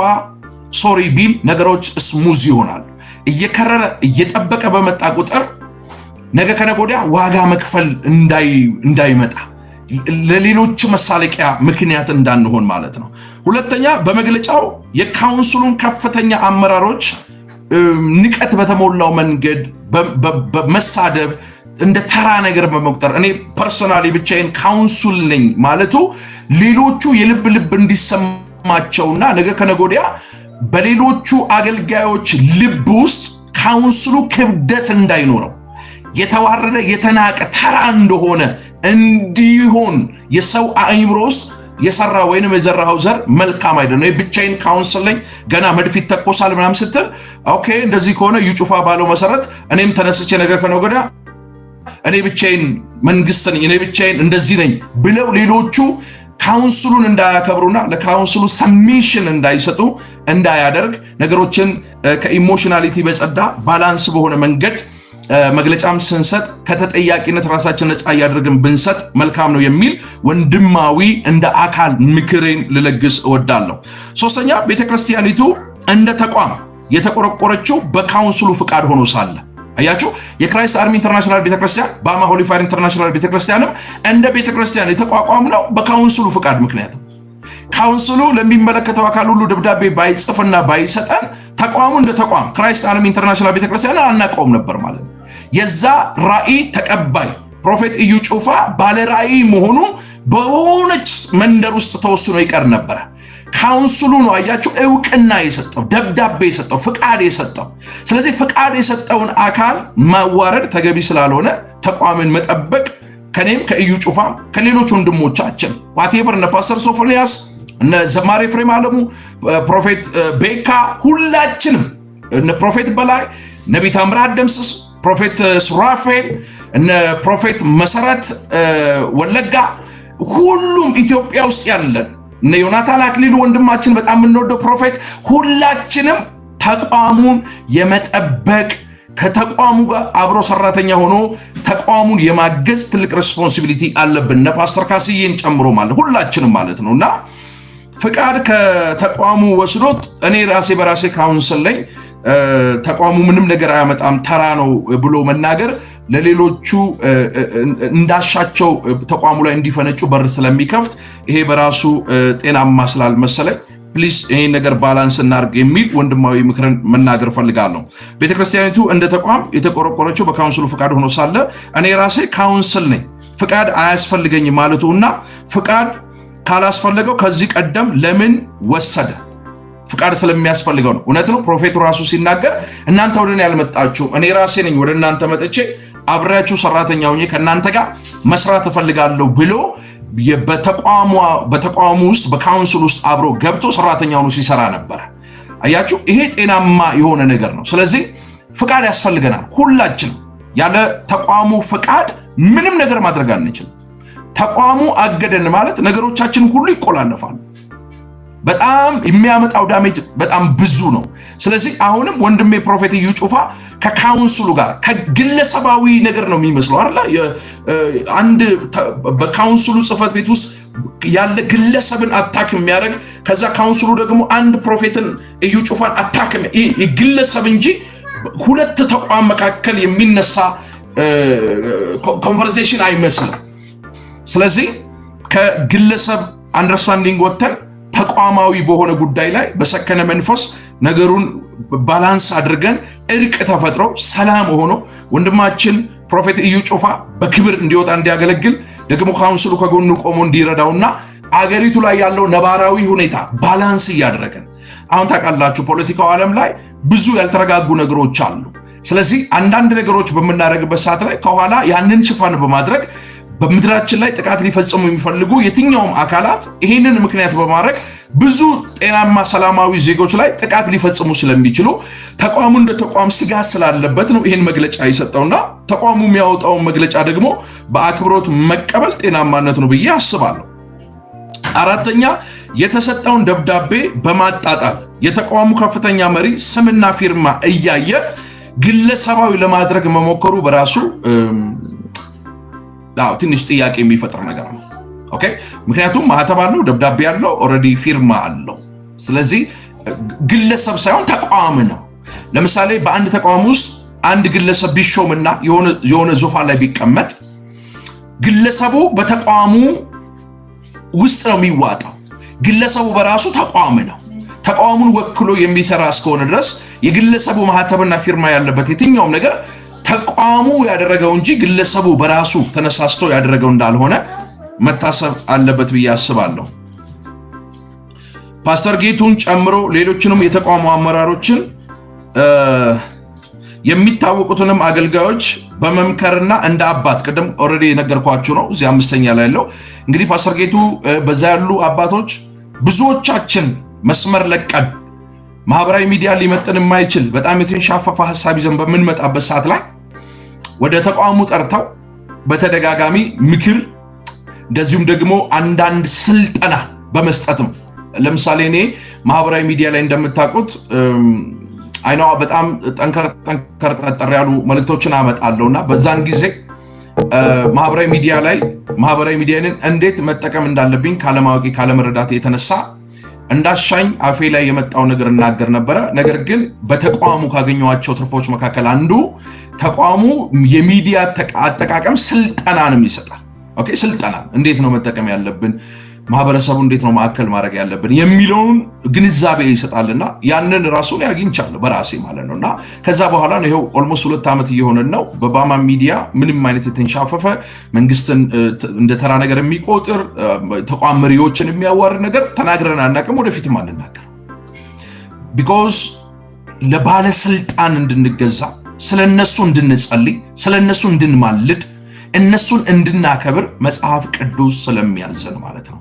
ሶሪ ቢል ነገሮች ስሙዝ ይሆናል። እየከረረ እየጠበቀ በመጣ ቁጥር ነገ ከነገ ወዲያ ዋጋ መክፈል እንዳይመጣ ለሌሎች መሳለቂያ ምክንያት እንዳንሆን ማለት ነው። ሁለተኛ በመግለጫው የካውንስሉን ከፍተኛ አመራሮች ንቀት በተሞላው መንገድ በመሳደብ እንደ ተራ ነገር በመቁጠር እኔ ፐርሰናሊ ብቻዬን ካውንስል ነኝ ማለቱ ሌሎቹ የልብ እንዲሰማቸውና ነገ ከነገ ወዲያ በሌሎቹ አገልጋዮች ልብ ውስጥ ካውንስሉ ክብደት እንዳይኖረው የተዋረደ የተናቀ ተራ እንደሆነ እንዲሆን የሰው አእምሮ ውስጥ የሰራ ወይንም የዘራው ዘር መልካም አይደለም። ብቻዬን ካውንስል ነኝ ገና መድፍ ይተኮሳል ምናምን ስትል ኦኬ እንደዚህ ከሆነ እዩ ጩፋ ባለው መሰረት እኔም ተነስቼ ነገ ከነገ ወዲያ እኔ ብቻዬን መንግስት ነኝ እኔ ብቻዬን እንደዚህ ነኝ ብለው ሌሎቹ ካውንስሉን እንዳያከብሩና ለካውንስሉ ሰሚሽን እንዳይሰጡ እንዳያደርግ ነገሮችን ከኢሞሽናሊቲ በጸዳ ባላንስ በሆነ መንገድ መግለጫም ስንሰጥ ከተጠያቂነት ራሳችን ነፃ ያደርግን ብንሰጥ መልካም ነው የሚል ወንድማዊ እንደ አካል ምክሬን ልለግስ እወዳለሁ። ሶስተኛ ቤተክርስቲያኒቱ እንደ ተቋም የተቆረቆረችው በካውንስሉ ፍቃድ ሆኖ ሳለ አያችሁ የክራይስት አርሚ ኢንተርናሽናል ቤተክርስቲያን ባማ ሆሊ ፋየር ኢንተርናሽናል ቤተክርስቲያንም እንደ ቤተክርስቲያን የተቋቋመው በካውንስሉ ፍቃድ ምክንያት ካውንስሉ ለሚመለከተው አካል ሁሉ ደብዳቤ ባይጽፍና ባይሰጠን ተቋሙ እንደ ተቋም ክራይስት አርሚ ኢንተርናሽናል ቤተክርስቲያን አናቀውም ነበር ማለት ነው። የዛ ራዕይ ተቀባይ ፕሮፌት እዩ ጩፋ ባለ ራዕይ መሆኑ በሆነች መንደር ውስጥ ተወስኖ ይቀር ነበር። ካውንስሉ ነው አያችሁ እውቅና የሰጠው ደብዳቤ የሰጠው ፍቃድ የሰጠው። ስለዚህ ፍቃድ የሰጠውን አካል ማዋረድ ተገቢ ስላልሆነ ተቋምን መጠበቅ ከኔም ከኢዩ ጩፋም ከሌሎች ወንድሞቻችን ዋቴቨር እነ ፓስተር ሶፎንያስ እነ ዘማሪ ኤፍሬም አለሙ ፕሮፌት ቤካ ሁላችንም እነ ፕሮፌት በላይ ነቢይ ታምራት ደምስስ ፕሮፌት ሱራፌል እነ ፕሮፌት መሰረት ወለጋ ሁሉም ኢትዮጵያ ውስጥ ያለን እነ ዮናታን አክሊሉ ወንድማችን በጣም የምንወደው ፕሮፌት ሁላችንም ተቋሙን የመጠበቅ ከተቋሙ ጋር አብሮ ሰራተኛ ሆኖ ተቋሙን የማገዝ ትልቅ ሪስፖንሲቢሊቲ አለብን እነ ፓስተር ካስዬን ጨምሮ ማለት ሁላችንም ማለት ነውና ፍቃድ ከተቋሙ ወስዶት እኔ ራሴ በራሴ ካውንስል ላይ ተቋሙ ምንም ነገር አያመጣም ተራ ነው ብሎ መናገር ለሌሎቹ እንዳሻቸው ተቋሙ ላይ እንዲፈነጩ በር ስለሚከፍት ይሄ በራሱ ጤናማ ስላልመሰለኝ ፕሊዝ ይሄ ነገር ባላንስ እናርግ የሚል ወንድማዊ ምክርን መናገር ፈልጋለሁ። ቤተክርስቲያኒቱ እንደ ተቋም የተቆረቆረችው በካውንስሉ ፍቃድ ሆኖ ሳለ እኔ ራሴ ካውንስል ነኝ ፍቃድ አያስፈልገኝ ማለቱና ፍቃድ ካላስፈልገው ከዚህ ቀደም ለምን ወሰደ ፍቃድ ስለሚያስፈልገው ነው። እውነት ነው ፕሮፌቱ ራሱ ሲናገር እናንተ ወደኔ ያልመጣችሁ እኔ ራሴ ነኝ ወደ እናንተ መጥቼ አብራችሁ ሰራተኛ ሆኜ ከናንተ ጋር መስራት እፈልጋለሁ ብሎ በተቋሙ ውስጥ በካውንስል ውስጥ አብሮ ገብቶ ሰራተኛ ሆኖ ሲሰራ ነበር። አያችሁ ይሄ ጤናማ የሆነ ነገር ነው። ስለዚህ ፍቃድ ያስፈልገናል ሁላችንም። ያለ ተቋሙ ፍቃድ ምንም ነገር ማድረግ አንችልም። ተቋሙ አገደን ማለት ነገሮቻችን ሁሉ ይቆላለፋሉ። በጣም የሚያመጣው ዳሜጅ በጣም ብዙ ነው። ስለዚህ አሁንም ወንድሜ ፕሮፌት ኢዩ ጩፋ ከካውንስሉ ጋር ከግለሰባዊ ነገር ነው የሚመስለው አይደል? አንድ በካውንስሉ ጽህፈት ቤት ውስጥ ያለ ግለሰብን አታክ የሚያደርግ ከዛ ካውንስሉ ደግሞ አንድ ፕሮፌትን ኢዩ ጩፋን አታክ ግለሰብ እንጂ ሁለት ተቋም መካከል የሚነሳ ኮንቨርሴሽን አይመስልም። ስለዚህ ከግለሰብ አንደርስታንዲንግ ወጥተን ተቋማዊ በሆነ ጉዳይ ላይ በሰከነ መንፈስ ነገሩን ባላንስ አድርገን እርቅ ተፈጥሮ ሰላም ሆኖ ወንድማችን ፕሮፌት ኢዩ ጩፋ በክብር እንዲወጣ እንዲያገለግል ደግሞ ካውንስሉ ከጎኑ ቆሞ እንዲረዳውና አገሪቱ ላይ ያለው ነባራዊ ሁኔታ ባላንስ እያደረገን አሁን ታውቃላችሁ ፖለቲካው ዓለም ላይ ብዙ ያልተረጋጉ ነገሮች አሉ። ስለዚህ አንዳንድ ነገሮች በመናረግበት ሰዓት ላይ ከኋላ ያንን ሽፋን በማድረግ በምድራችን ላይ ጥቃት ሊፈጽሙ የሚፈልጉ የትኛውም አካላት ይህንን ምክንያት በማድረግ ብዙ ጤናማ ሰላማዊ ዜጎች ላይ ጥቃት ሊፈጽሙ ስለሚችሉ ተቋሙ እንደ ተቋም ስጋት ስላለበት ነው ይህን መግለጫ የሰጠውና ተቋሙ የሚያወጣውን መግለጫ ደግሞ በአክብሮት መቀበል ጤናማነት ነው ብዬ አስባለሁ። አራተኛ የተሰጠውን ደብዳቤ በማጣጣል የተቋሙ ከፍተኛ መሪ ስምና ፊርማ እያየ ግለሰባዊ ለማድረግ መሞከሩ በራሱ ትንሽ ጥያቄ የሚፈጥር ነገር ነው። ኦኬ ምክንያቱም ማህተብ አለው ደብዳቤ ያለው ኦልሬዲ ፊርማ አለው። ስለዚህ ግለሰብ ሳይሆን ተቋም ነው። ለምሳሌ በአንድ ተቋም ውስጥ አንድ ግለሰብ ቢሾምና የሆነ ዙፋን ላይ ቢቀመጥ ግለሰቡ በተቋሙ ውስጥ ነው የሚዋጣው። ግለሰቡ በራሱ ተቋም ነው። ተቋሙን ወክሎ የሚሰራ እስከሆነ ድረስ የግለሰቡ ማህተብና ፊርማ ያለበት የትኛውም ነገር ተቋሙ ያደረገው እንጂ ግለሰቡ በራሱ ተነሳስቶ ያደረገው እንዳልሆነ መታሰብ አለበት ብዬ አስባለሁ። ፓስተር ጌቱን ጨምሮ ሌሎችንም የተቋሙ አመራሮችን የሚታወቁትንም አገልጋዮች በመምከርና እንደ አባት ቅድም ኦልሬዲ የነገርኳችሁ ነው። እዚህ አምስተኛ ላይ ያለው እንግዲህ ፓስተር ጌቱ በዛ ያሉ አባቶች ብዙዎቻችን መስመር ለቀን ማህበራዊ ሚዲያ ሊመጥን የማይችል በጣም የተንሻፈፈ ሐሳብ ይዘን በምንመጣበት ሰዓት ላይ ወደ ተቋሙ ጠርተው በተደጋጋሚ ምክር እንደዚሁም ደግሞ አንዳንድ ስልጠና በመስጠትም ለምሳሌ እኔ ማህበራዊ ሚዲያ ላይ እንደምታውቁት አይናው በጣም ጠንከር ጠጠር ያሉ መልእክቶችን አመጣለሁና በዛን ጊዜ ማህበራዊ ሚዲያን እንዴት መጠቀም እንዳለብኝ ካለማወቂ ካለመረዳት የተነሳ እንዳሻኝ አፌ ላይ የመጣው ነገር እናገር ነበረ። ነገር ግን በተቋሙ ካገኘዋቸው ትርፎች መካከል አንዱ ተቋሙ የሚዲያ አጠቃቀም ስልጠናንም ይሰጣል። ኦኬ ስልጠና እንዴት ነው መጠቀም ያለብን፣ ማህበረሰቡ እንዴት ነው ማዕከል ማድረግ ያለብን የሚለውን ግንዛቤ ይሰጣልና ያንን ራሱን ያግኝቻለሁ በራሴ ማለት ነውና ከዛ በኋላ ነው ይሄው ኦልሞስት 2 ዓመት እየሆነን ነው በባማ ሚዲያ ምንም አይነት የተንሻፈፈ መንግስትን እንደ ተራ ነገር የሚቆጥር ተቋም መሪዎችን የሚያዋርድ ነገር ተናግረን አናውቅም ወደፊትም አንናገር because ለባለስልጣን እንድንገዛ ስለነሱ እንድንጸልይ ስለነሱ እንድንማልድ እነሱን እንድናከብር መጽሐፍ ቅዱስ ስለሚያዘን ማለት ነው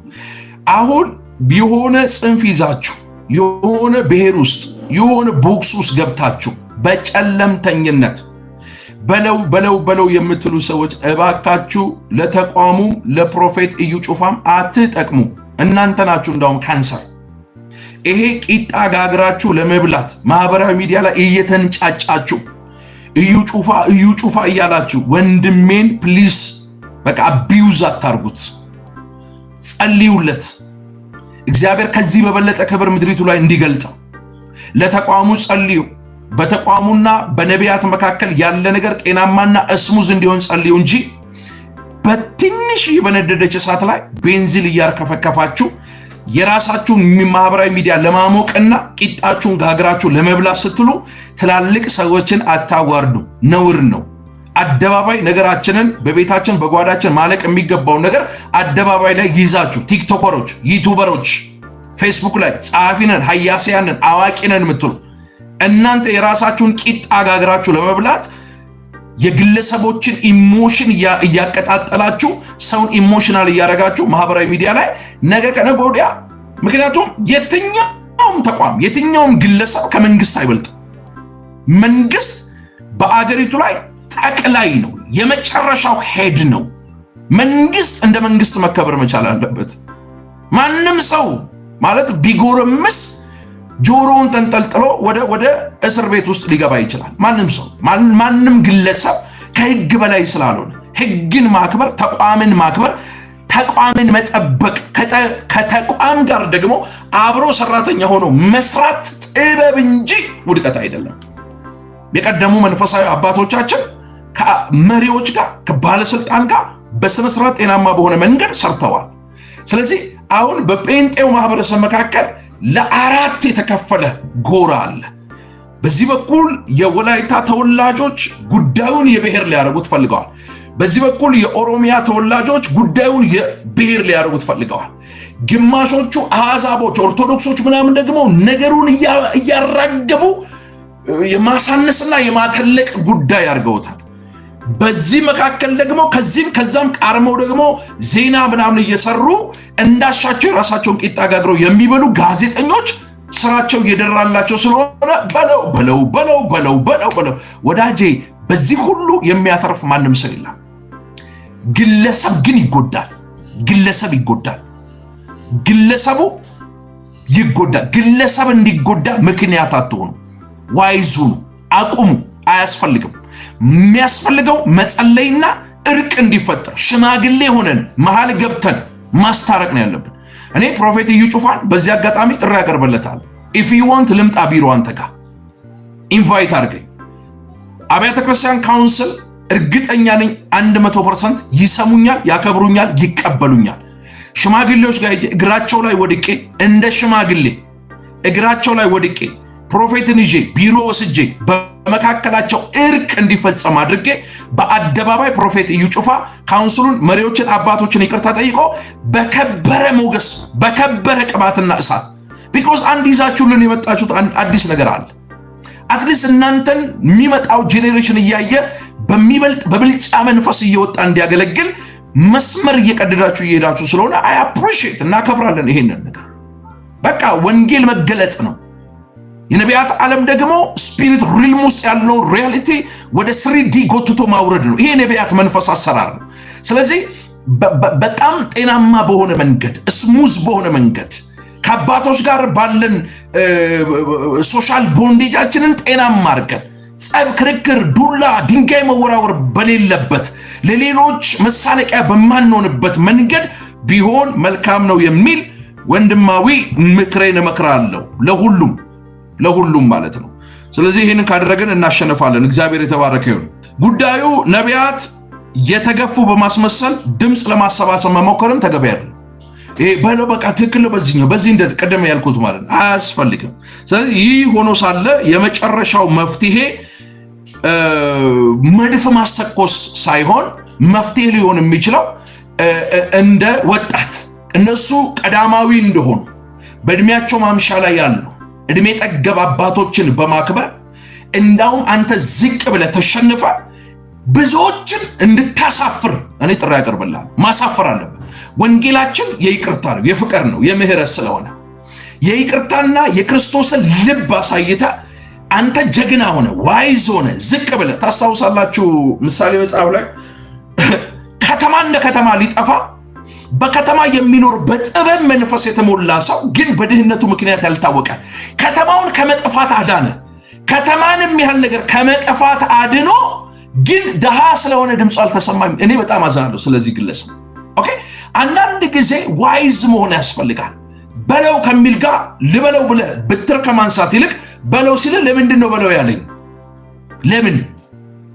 አሁን ቢሆነ ጽንፍ ይዛችሁ የሆነ ብሔር ውስጥ የሆነ ቦክስ ውስጥ ገብታችሁ በጨለምተኝነት በለው የምትሉ ሰዎች እባካችሁ ለተቋሙ ለፕሮፌት እዩ ጩፋም አትጠቅሙ እናንተ ናችሁ እንዳውም ካንሰር ይሄ ቂጣ ጋግራችሁ ለመብላት ማህበራዊ ሚዲያ ላይ እየተንጫጫችሁ እዩ ጩፋ እያላችሁ ወንድሜን ፕሊዝ በቃ አቢዩዝ አታርጉት ጸልዩለት እግዚአብሔር ከዚህ በበለጠ ክብር ምድሪቱ ላይ እንዲገልጠው ለተቋሙ ጸልዩ በተቋሙና በነቢያት መካከል ያለ ነገር ጤናማና እስሙዝ እንዲሆን ጸልዩ እንጂ በትንሽ በነደደች እሳት ላይ ቤንዚን እያርከፈከፋችሁ የራሳችሁን ማህበራዊ ሚዲያ ለማሞቅና ቂጣችሁን ጋግራችሁ ለመብላት ስትሉ ትላልቅ ሰዎችን አታዋርዱ ነውር ነው አደባባይ ነገራችንን በቤታችን በጓዳችን ማለቅ የሚገባው ነገር አደባባይ ላይ ይዛችሁ ቲክቶከሮች ዩቲዩበሮች ፌስቡክ ላይ ጻፊነን ሀያሲያንን አዋቂነን ምትሉ እናንተ የራሳችሁን ቂጣ ጋግራችሁ ለመብላት የግለሰቦችን ኢሞሽን እያቀጣጠላችሁ ሰውን ኢሞሽናል እያረጋችሁ ማህበራዊ ሚዲያ ላይ ነገ ከነገ ወዲያ ምክንያቱም የትኛውም ተቋም የትኛውም ግለሰብ ከመንግስት አይበልጥም መንግስት በአገሪቱ ላይ ጠቅላይ ነው የመጨረሻው ሄድ ነው መንግስት እንደ መንግስት መከበር መቻል አለበት ማንም ሰው ማለት ቢጎረምስ ጆሮውን ተንጠልጥሎ ወደ እስር ቤት ውስጥ ሊገባ ይችላል ማንም ሰው ማንም ግለሰብ ከህግ በላይ ስላልሆነ ህግን ማክበር ተቋምን መጠበቅ ከተቋም ጋር ደግሞ አብሮ ሰራተኛ ሆኖ መስራት ጥበብ እንጂ ውድቀት አይደለም የቀደሙ መንፈሳዊ አባቶቻችን ከመሪዎች ጋር ከባለስልጣን ጋር በስነ ስርዓት ጤናማ በሆነ መንገድ ሰርተዋል ስለዚህ አሁን በጴንጤው ማህበረሰብ መካከል ለአራት የተከፈለ ጎራ አለ በዚህ በኩል የወላይታ ተወላጆች ጉዳዩን የብሔር ሊያደርጉት ፈልገዋል በዚህ በኩል የኦሮሚያ ተወላጆች ጉዳዩን የብሔር ሊያደርጉት ፈልገዋል ግማሾቹ አሕዛቦች ኦርቶዶክሶች ምናምን ደግሞ ነገሩን እያራገቡ የማሳነስና የማተለቅ ጉዳይ አድርገውታል በዚህ መካከል ደግሞ ከዛም ቃርመው ደግሞ ዜና ምናምን እየሰሩ እንዳሻቸው የራሳቸውን ቂጣ ጋግረው የሚበሉ ጋዜጠኞች ስራቸው እየደራላቸው ስለሆነ በለው ወዳጄ በዚህ ሁሉ የሚያተርፍ ማንም ሰው የለም ግለሰብ ግን ይጎዳል ግለሰቡ ይጎዳል ግለሰብ እንዲጎዳ ምክንያት አትሆኑ ዋይዙ አቁሙ አያስፈልግም የሚያስፈልገው መጸለይና እርቅ እንዲፈጠር ሽማግሌ ሆነን መሃል ገብተን ማስታረቅ ነው ያለብን እኔ ፕሮፌት እዩ ጩፋን በዚህ አጋጣሚ ጥሪ ያቀርበለታል if you want ልምጣ ቢሮ አንተ ጋር ኢንቫይት አድርገኝ አብያተ ክርስቲያን ካውንስል እርግጠኛ ነኝ 100% ይሰሙኛል ያከብሩኛል ይቀበሉኛል ሽማግሌዎች ጋር እግራቸው ላይ ወድቄ እንደ ሽማግሌ እግራቸው ላይ ወድቄ ፕሮፌትን ይዤ ቢሮ ወስጄ በመካከላቸው እርቅ እንዲፈጸም አድርጌ በአደባባይ ፕሮፌት እዩ ጩፋ ካውንስሉን መሪዎችን አባቶችን ይቅርታ ጠይቆ በከበረ ሞገስ በከበረ ቅባትና እሳት because አንድ ይዛችሁልን የመጣችሁት አዲስ ነገር አለ አትሊስት እናንተን የሚመጣው ጄኔሬሽን እያየ በብልጫ መንፈስ እየወጣ እንዲያገለግል መስመር እየቀደዳችሁ እየሄዳችሁ ስለሆነ አይ አፕሪሺየት እናከብራለን ይሄንን ነገር በቃ ወንጌል መገለጥ ነው የነቢያት ዓለም ደግሞ ስፒሪት ሪልም ውስጥ ያለው ሪያሊቲ ወደ 3D ጎትቶ ማውረድ ነው ይሄ ነቢያት መንፈስ አሰራር ነው ስለዚህ በጣም ጤናማ በሆነ መንገድ ስሙዝ በሆነ መንገድ ከአባቶች ጋር ባለን ሶሻል ቦንዴጃችንን ጤናማ አድርገን ጸብ ክርክር ዱላ ድንጋይ መወራወር በሌለበት ለሌሎች መሳለቂያ በማንሆንበት መንገድ ቢሆን መልካም ነው የሚል ወንድማዊ ምክሬን እመክራለሁ ለሁሉም ማለት ነው ስለዚህ ይሄንን ካደረግን እናሸንፋለን እግዚአብሔር የተባረከ ይሁን ጉዳዩ ነቢያት የተገፉ በማስመሰል ድምጽ ለማሰባሰብ መሞከርም ተገቢ አይደለም በለው በቃ ትክክል በዚህኛው በዚህ እንደ ቀደም ያልኩት ማለት አያስፈልግም። ስለዚህ ይህ ሆኖ ሳለ የመጨረሻው መፍትሄ መድፍ ማስተኮስ ሳይሆን መፍትሄ ሊሆን የሚችለው እንደ ወጣት እነሱ ቀዳማዊ እንደሆኑ በእድሜያቸው ማምሻ ላይ ያሉ እድሜ ጠገብ አባቶችን በማክበር እንዳውም አንተ ዝቅ ብለህ ተሸንፈ ብዙዎችን እንድታሳፍር እኔ ጥሪ ያቀርብልሃል። ማሳፈር አለብህ። ወንጌላችን የይቅርታ ነው፣ የፍቅር ነው፣ የምህረት ስለሆነ የይቅርታና የክርስቶስን ልብ አሳይተ አንተ ጀግና ሆነ ዋይዝ ሆነ ዝቅ ብለህ ታስታውሳላችሁ። ምሳሌ መጽሐፍ ላይ ከተማ እንደ ከተማ ሊጠፋ በከተማ የሚኖር በጥበብ መንፈስ የተሞላ ሰው ግን በድህነቱ ምክንያት ያልታወቀ ከተማውን ከመጥፋት አዳነ። ከተማንም ያህል ነገር ከመጥፋት አድኖ ግን ደሃ ስለሆነ ድምፁ አልተሰማም። እኔ በጣም አዝናለሁ ስለዚህ ግለሰብ። ኦኬ አንዳንድ ጊዜ ዋይዝ መሆን ያስፈልጋል። በለው ከሚል ጋር ልበለው ብለህ ብትር ከማንሳት ይልቅ በለው ሲል ለምንድን ነው በለው ያለኝ? ለምን?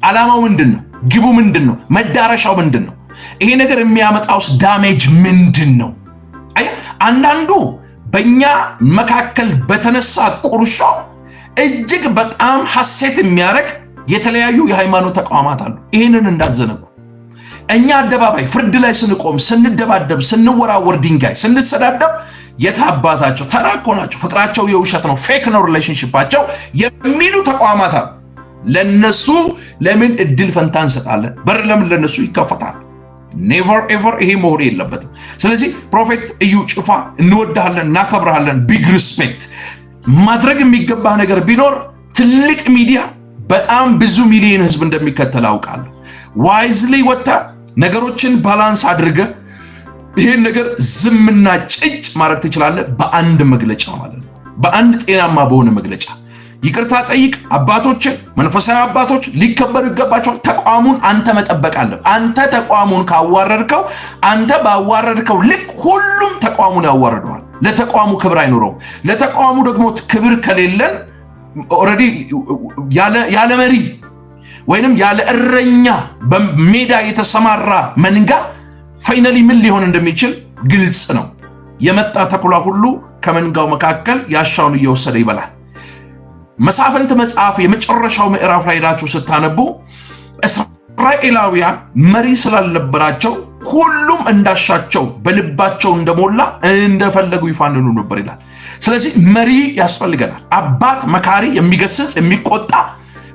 ዓላማው ምንድን ነው? ግቡ ምንድን ነው? መዳረሻው ምንድን ነው? ይሄ ነገር የሚያመጣውስ ዳሜጅ ምንድን ነው? አይ አንዳንዱ በእኛ መካከል በተነሳ ቁርሾ እጅግ በጣም ሐሴት የሚያደርግ የተለያዩ የሃይማኖት ተቋማት አሉ። ይህንን እንዳዘነጉ እኛ አደባባይ ፍርድ ላይ ስንቆም ስንደባደብ፣ ስንወራወር ድንጋይ ስንሰዳደብ የታባታቸው ተራኮ ናቸው፣ ፍቅራቸው የውሸት ነው፣ ፌክ ነው ሪሌሽንሺፓቸው የሚሉ ተቋማት አሉ። ለነሱ ለምን እድል ፈንታ እንሰጣለን? በር ለምን ለነሱ ይከፈታል? ኔቨር ኤቨር ይሄ መሆን የለበትም። ስለዚህ ፕሮፌት እዩ ጩፋ እንወድሃለን፣ እናከብረሃለን። ቢግ ሪስፔክት። ማድረግ የሚገባህ ነገር ቢኖር ትልቅ ሚዲያ በጣም ብዙ ሚሊዮን ህዝብ እንደሚከተል አውቃለሁ። ዋይዝሊ ወጣ ነገሮችን ባላንስ አድርገ ይሄን ነገር ዝምና ጭጭ ማድረግ ትችላለህ። በአንድ መግለጫ ማለት ነው፣ በአንድ ጤናማ በሆነ መግለጫ ይቅርታ ጠይቅ። አባቶችን መንፈሳዊ አባቶች ሊከበሩ ይገባቸዋል። ተቋሙን አንተ መጠበቅ አለብህ። አንተ ተቋሙን ካዋረድከው፣ አንተ ባዋረድከው ልክ ሁሉም ተቋሙን ያዋረደዋል። ለተቋሙ ክብር አይኖረውም። ለተቋሙ ደግሞ ክብር ከሌለን ኦልሬዲ ያለ መሪ ወይንም ያለ እረኛ በሜዳ የተሰማራ መንጋ ፋይናሊ ምን ሊሆን እንደሚችል ግልጽ ነው። የመጣ ተኩላ ሁሉ ከመንጋው መካከል ያሻውን እየወሰደ ይበላል። መሳፍንት መጽሐፍ የመጨረሻው ምዕራፍ ላይ ሄዳችሁ ስታነቡ እስራኤላውያን መሪ ስላልነበራቸው ሁሉም እንዳሻቸው በልባቸው እንደሞላ እንደፈለጉ ይፋንኑ ነበር ይላል። ስለዚህ መሪ ያስፈልገናል። አባት መካሪ፣ የሚገስጽ የሚቆጣ፣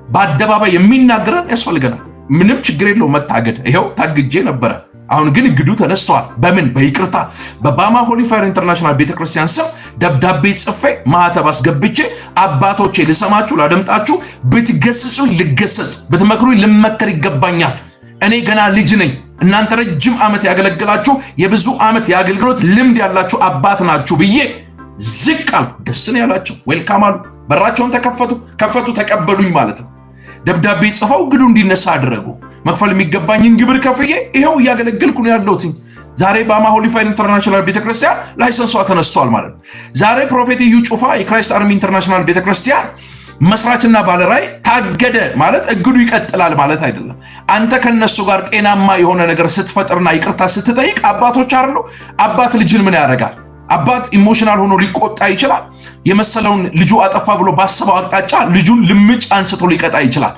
በአደባባይ የሚናገረን ያስፈልገናል። ምንም ችግር የለው መታገድ። ይኸው ታግጄ ነበረ። አሁን ግን እግዱ ተነስተዋል። በምን? በይቅርታ። በባማ ሆሊ ፋየር ኢንተርናሽናል ቤተክርስቲያን ስም ደብዳቤ ጽፌ ማህተብ አስገብቼ አባቶቼ ልሰማችሁ፣ ላደምጣችሁ፣ ብትገስጹ ልገሰጽ፣ ብትመክሩ ልመከር ይገባኛል። እኔ ገና ልጅ ነኝ። እናንተ ረጅም ዓመት ያገለግላችሁ የብዙ ዓመት የአገልግሎት ልምድ ያላችሁ አባት ናችሁ ብዬ ዝቅ አልኩ። ደስ ነው ያላቸው። ዌልካም አሉ። በራቸውን ከፈቱ፣ ተቀበሉኝ ማለት ነው። ደብዳቤ ጽፈው እግዱ እንዲነሳ አደረጉ። መክፈል የሚገባኝን ግብር ከፍዬ ይኸው እያገለገልኩ ነው ያለሁት። ዛሬ ባማ ሆሊ ፋየር ኢንተርናሽናል ቤተክርስቲያን ላይሰንሷ ተነስቷል ማለት ነው። ዛሬ ፕሮፌት እዩ ጩፋ የክራይስት አርሚ ኢንተርናሽናል ቤተክርስቲያን መስራችና ባለራዕይ ታገደ ማለት እግዱ ይቀጥላል ማለት አይደለም። አንተ ከነሱ ጋር ጤናማ የሆነ ነገር ስትፈጥርና ይቅርታ ስትጠይቅ አባቶች አይደሉ? አባት ልጅን ምን ያደርጋል? አባት ኢሞሽናል ሆኖ ሊቆጣ ይችላል። የመሰለውን ልጁ አጠፋ ብሎ ባሰበው አቅጣጫ ልጁን ልምጭ አንስቶ ሊቀጣ ይችላል።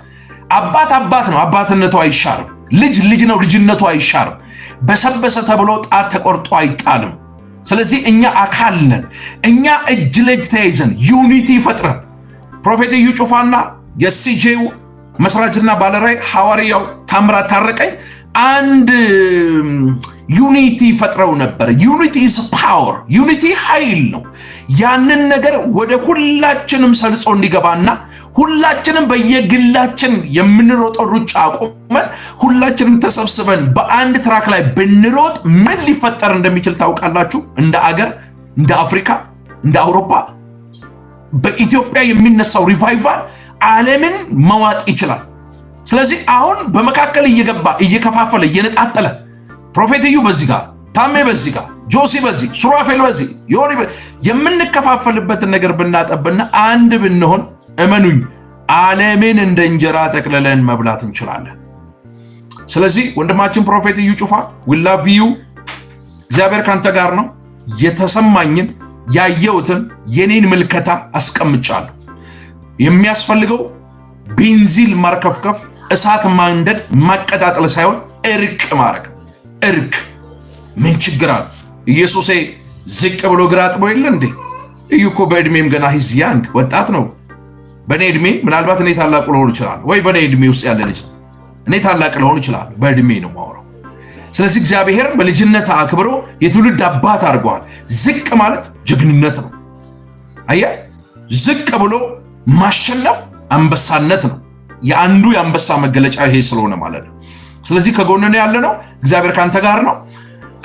አባት ነው፣ አባትነቱ አይሻርም። ልጅ ነው፣ ልጅነቱ አይሻርም። በሰበሰ ተብሎ ጣት ተቆርጦ አይጣልም። ስለዚህ እኛ አካል ነን። እኛ እጅ ለእጅ ተያይዘን ዩኒቲ ፈጥረን ፕሮፌት እዩ ጩፋና የሲጄው መስራችና ባለራዕይ ሐዋርያው ታምራት ታረቀኝ አንድ ዩኒቲ ፈጥረው ነበር። ዩኒቲ ኢዝ ፓወር። ዩኒቲ ኃይል ነው። ያንን ነገር ወደ ሁላችንም ሰርጾ እንዲገባና ሁላችንም በየግላችን የምንሮጠው ሩጫ አቆመን ሁላችንም ተሰብስበን በአንድ ትራክ ላይ ብንሮጥ ምን ሊፈጠር እንደሚችል ታውቃላችሁ? እንደ አገር፣ እንደ አፍሪካ፣ እንደ አውሮፓ በኢትዮጵያ የሚነሳው ሪቫይቫል ዓለምን መዋጥ ይችላል። ስለዚህ አሁን በመካከል እየገባ እየከፋፈለ እየነጣጠለ ፕሮፌት እዩ በዚህ ጋር፣ ታሜ በዚህ ጋር፣ ጆሲ በዚህ፣ ሱራፌል በዚህ የምንከፋፈልበትን ነገር ብናጠብና አንድ ብንሆን እመኑኝ ዓለምን እንደ እንጀራ ጠቅልለን መብላት እንችላለን። ስለዚህ ወንድማችን ፕሮፌት እዩ ጩፋ we love you። እግዚአብሔር ካንተ ጋር ነው። የተሰማኝን ያየሁትን የኔን ምልከታ አስቀምጫለሁ። የሚያስፈልገው ቤንዚል ማርከፍከፍ፣ እሳት ማንደድ፣ ማቀጣጠል ሳይሆን እርቅ ማድረግ። እርቅ ምን ችግር አለ? ኢየሱሴ ዝቅ ብሎ ግራ አጥቦ የለ እንዴ? እዩ እኮ በእድሜም ገና ሂዝ ያንግ ወጣት ነው። በእኔ እድሜ ምናልባት እኔ ታላቅ ልሆን ይችላል፣ ወይ በእኔ እድሜ ውስጥ ያለ ልጅ እኔ ታላቅ ልሆን ይችላል። በእድሜ ነው ማወራው። ስለዚህ እግዚአብሔር በልጅነት አክብሮ የትውልድ አባት አድርገዋል። ዝቅ ማለት ጀግንነት ነው። አየህ፣ ዝቅ ብሎ ማሸነፍ አንበሳነት ነው። የአንዱ የአንበሳ መገለጫ ይሄ ስለሆነ ማለት ነው። ስለዚህ ከጎንን ያለ ነው። እግዚአብሔር ካንተ ጋር ነው።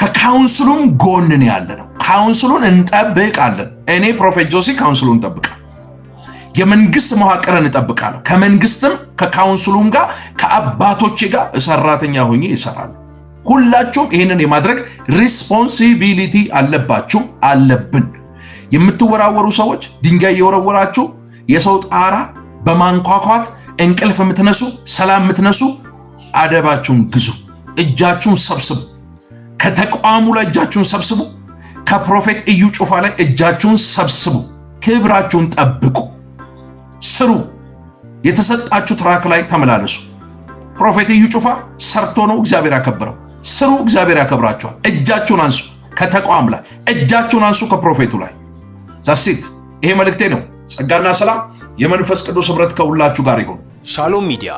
ከካውንስሉም ጎንን ያለ ነው። ካውንስሉን እንጠብቃለን። እኔ ፕሮፌት ጆሲ ካውንስሉን እንጠብቃለሁ። የመንግስት መዋቅርን እንጠብቃለሁ። ከመንግስትም ከካውንስሉም ጋር ከአባቶቼ ጋር ሰራተኛ ሆኜ ይሰራሉ። ሁላችሁም ይህንን የማድረግ ሪስፖንሲቢሊቲ አለባችሁ፣ አለብን። የምትወራወሩ ሰዎች ድንጋይ እየወረወራችሁ የሰው ጣራ በማንኳኳት እንቅልፍ የምትነሱ፣ ሰላም የምትነሱ አደባችሁን ግዙ። እጃችሁን ሰብስቡ። ከተቋሙ ላይ እጃችሁን ሰብስቡ። ከፕሮፌት እዩ ጩፋ ላይ እጃችሁን ሰብስቡ። ክብራችሁን ጠብቁ። ስሩ። የተሰጣችሁ ትራክ ላይ ተመላለሱ። ፕሮፌት እዩ ጩፋ ሰርቶ ነው እግዚአብሔር ያከበረው። ስሩ፣ እግዚአብሔር ያከብራችኋል። እጃችሁን አንሱ። ከተቋም ላይ እጃችሁን አንሱ። ከፕሮፌቱ ላይ ዛሲት። ይሄ መልእክቴ ነው። ጸጋና ሰላም የመንፈስ ቅዱስ ኅብረት ከሁላችሁ ጋር ይሁን። ሻሎም ሚዲያ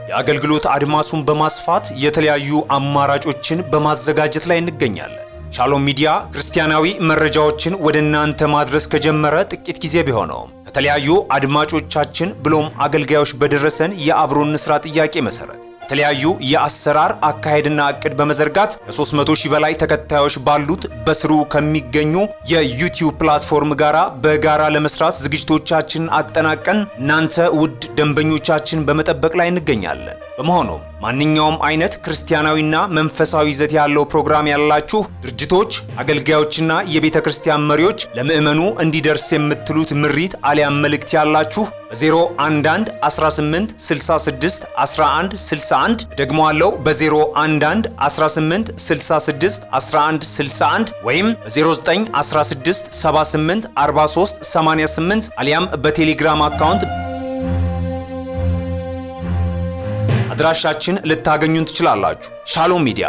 የአገልግሎት አድማሱን በማስፋት የተለያዩ አማራጮችን በማዘጋጀት ላይ እንገኛለን። ሻሎም ሚዲያ ክርስቲያናዊ መረጃዎችን ወደ እናንተ ማድረስ ከጀመረ ጥቂት ጊዜ ቢሆነውም ከተለያዩ አድማጮቻችን ብሎም አገልጋዮች በደረሰን የአብሮነት ስራ ጥያቄ መሰረት የተለያዩ የአሰራር አካሄድና እቅድ በመዘርጋት ከ300,000 በላይ ተከታዮች ባሉት በስሩ ከሚገኙ የዩቲዩብ ፕላትፎርም ጋራ በጋራ ለመስራት ዝግጅቶቻችንን አጠናቀን እናንተ ውድ ደንበኞቻችን በመጠበቅ ላይ እንገኛለን። በመሆኑም ማንኛውም አይነት ክርስቲያናዊና መንፈሳዊ ይዘት ያለው ፕሮግራም ያላችሁ ድርጅቶች፣ አገልጋዮችና የቤተ ክርስቲያን መሪዎች ለምእመኑ እንዲደርስ የምትሉት ምሪት አሊያም መልእክት ያላችሁ በ011 18 66 11 61 ደግሞአለው በ011 18 66 11 61 ወይም በ0916 78 43 88 አሊያም በቴሌግራም አካውንት አድራሻችን ልታገኙን ትችላላችሁ። ሻሎም ሚዲያ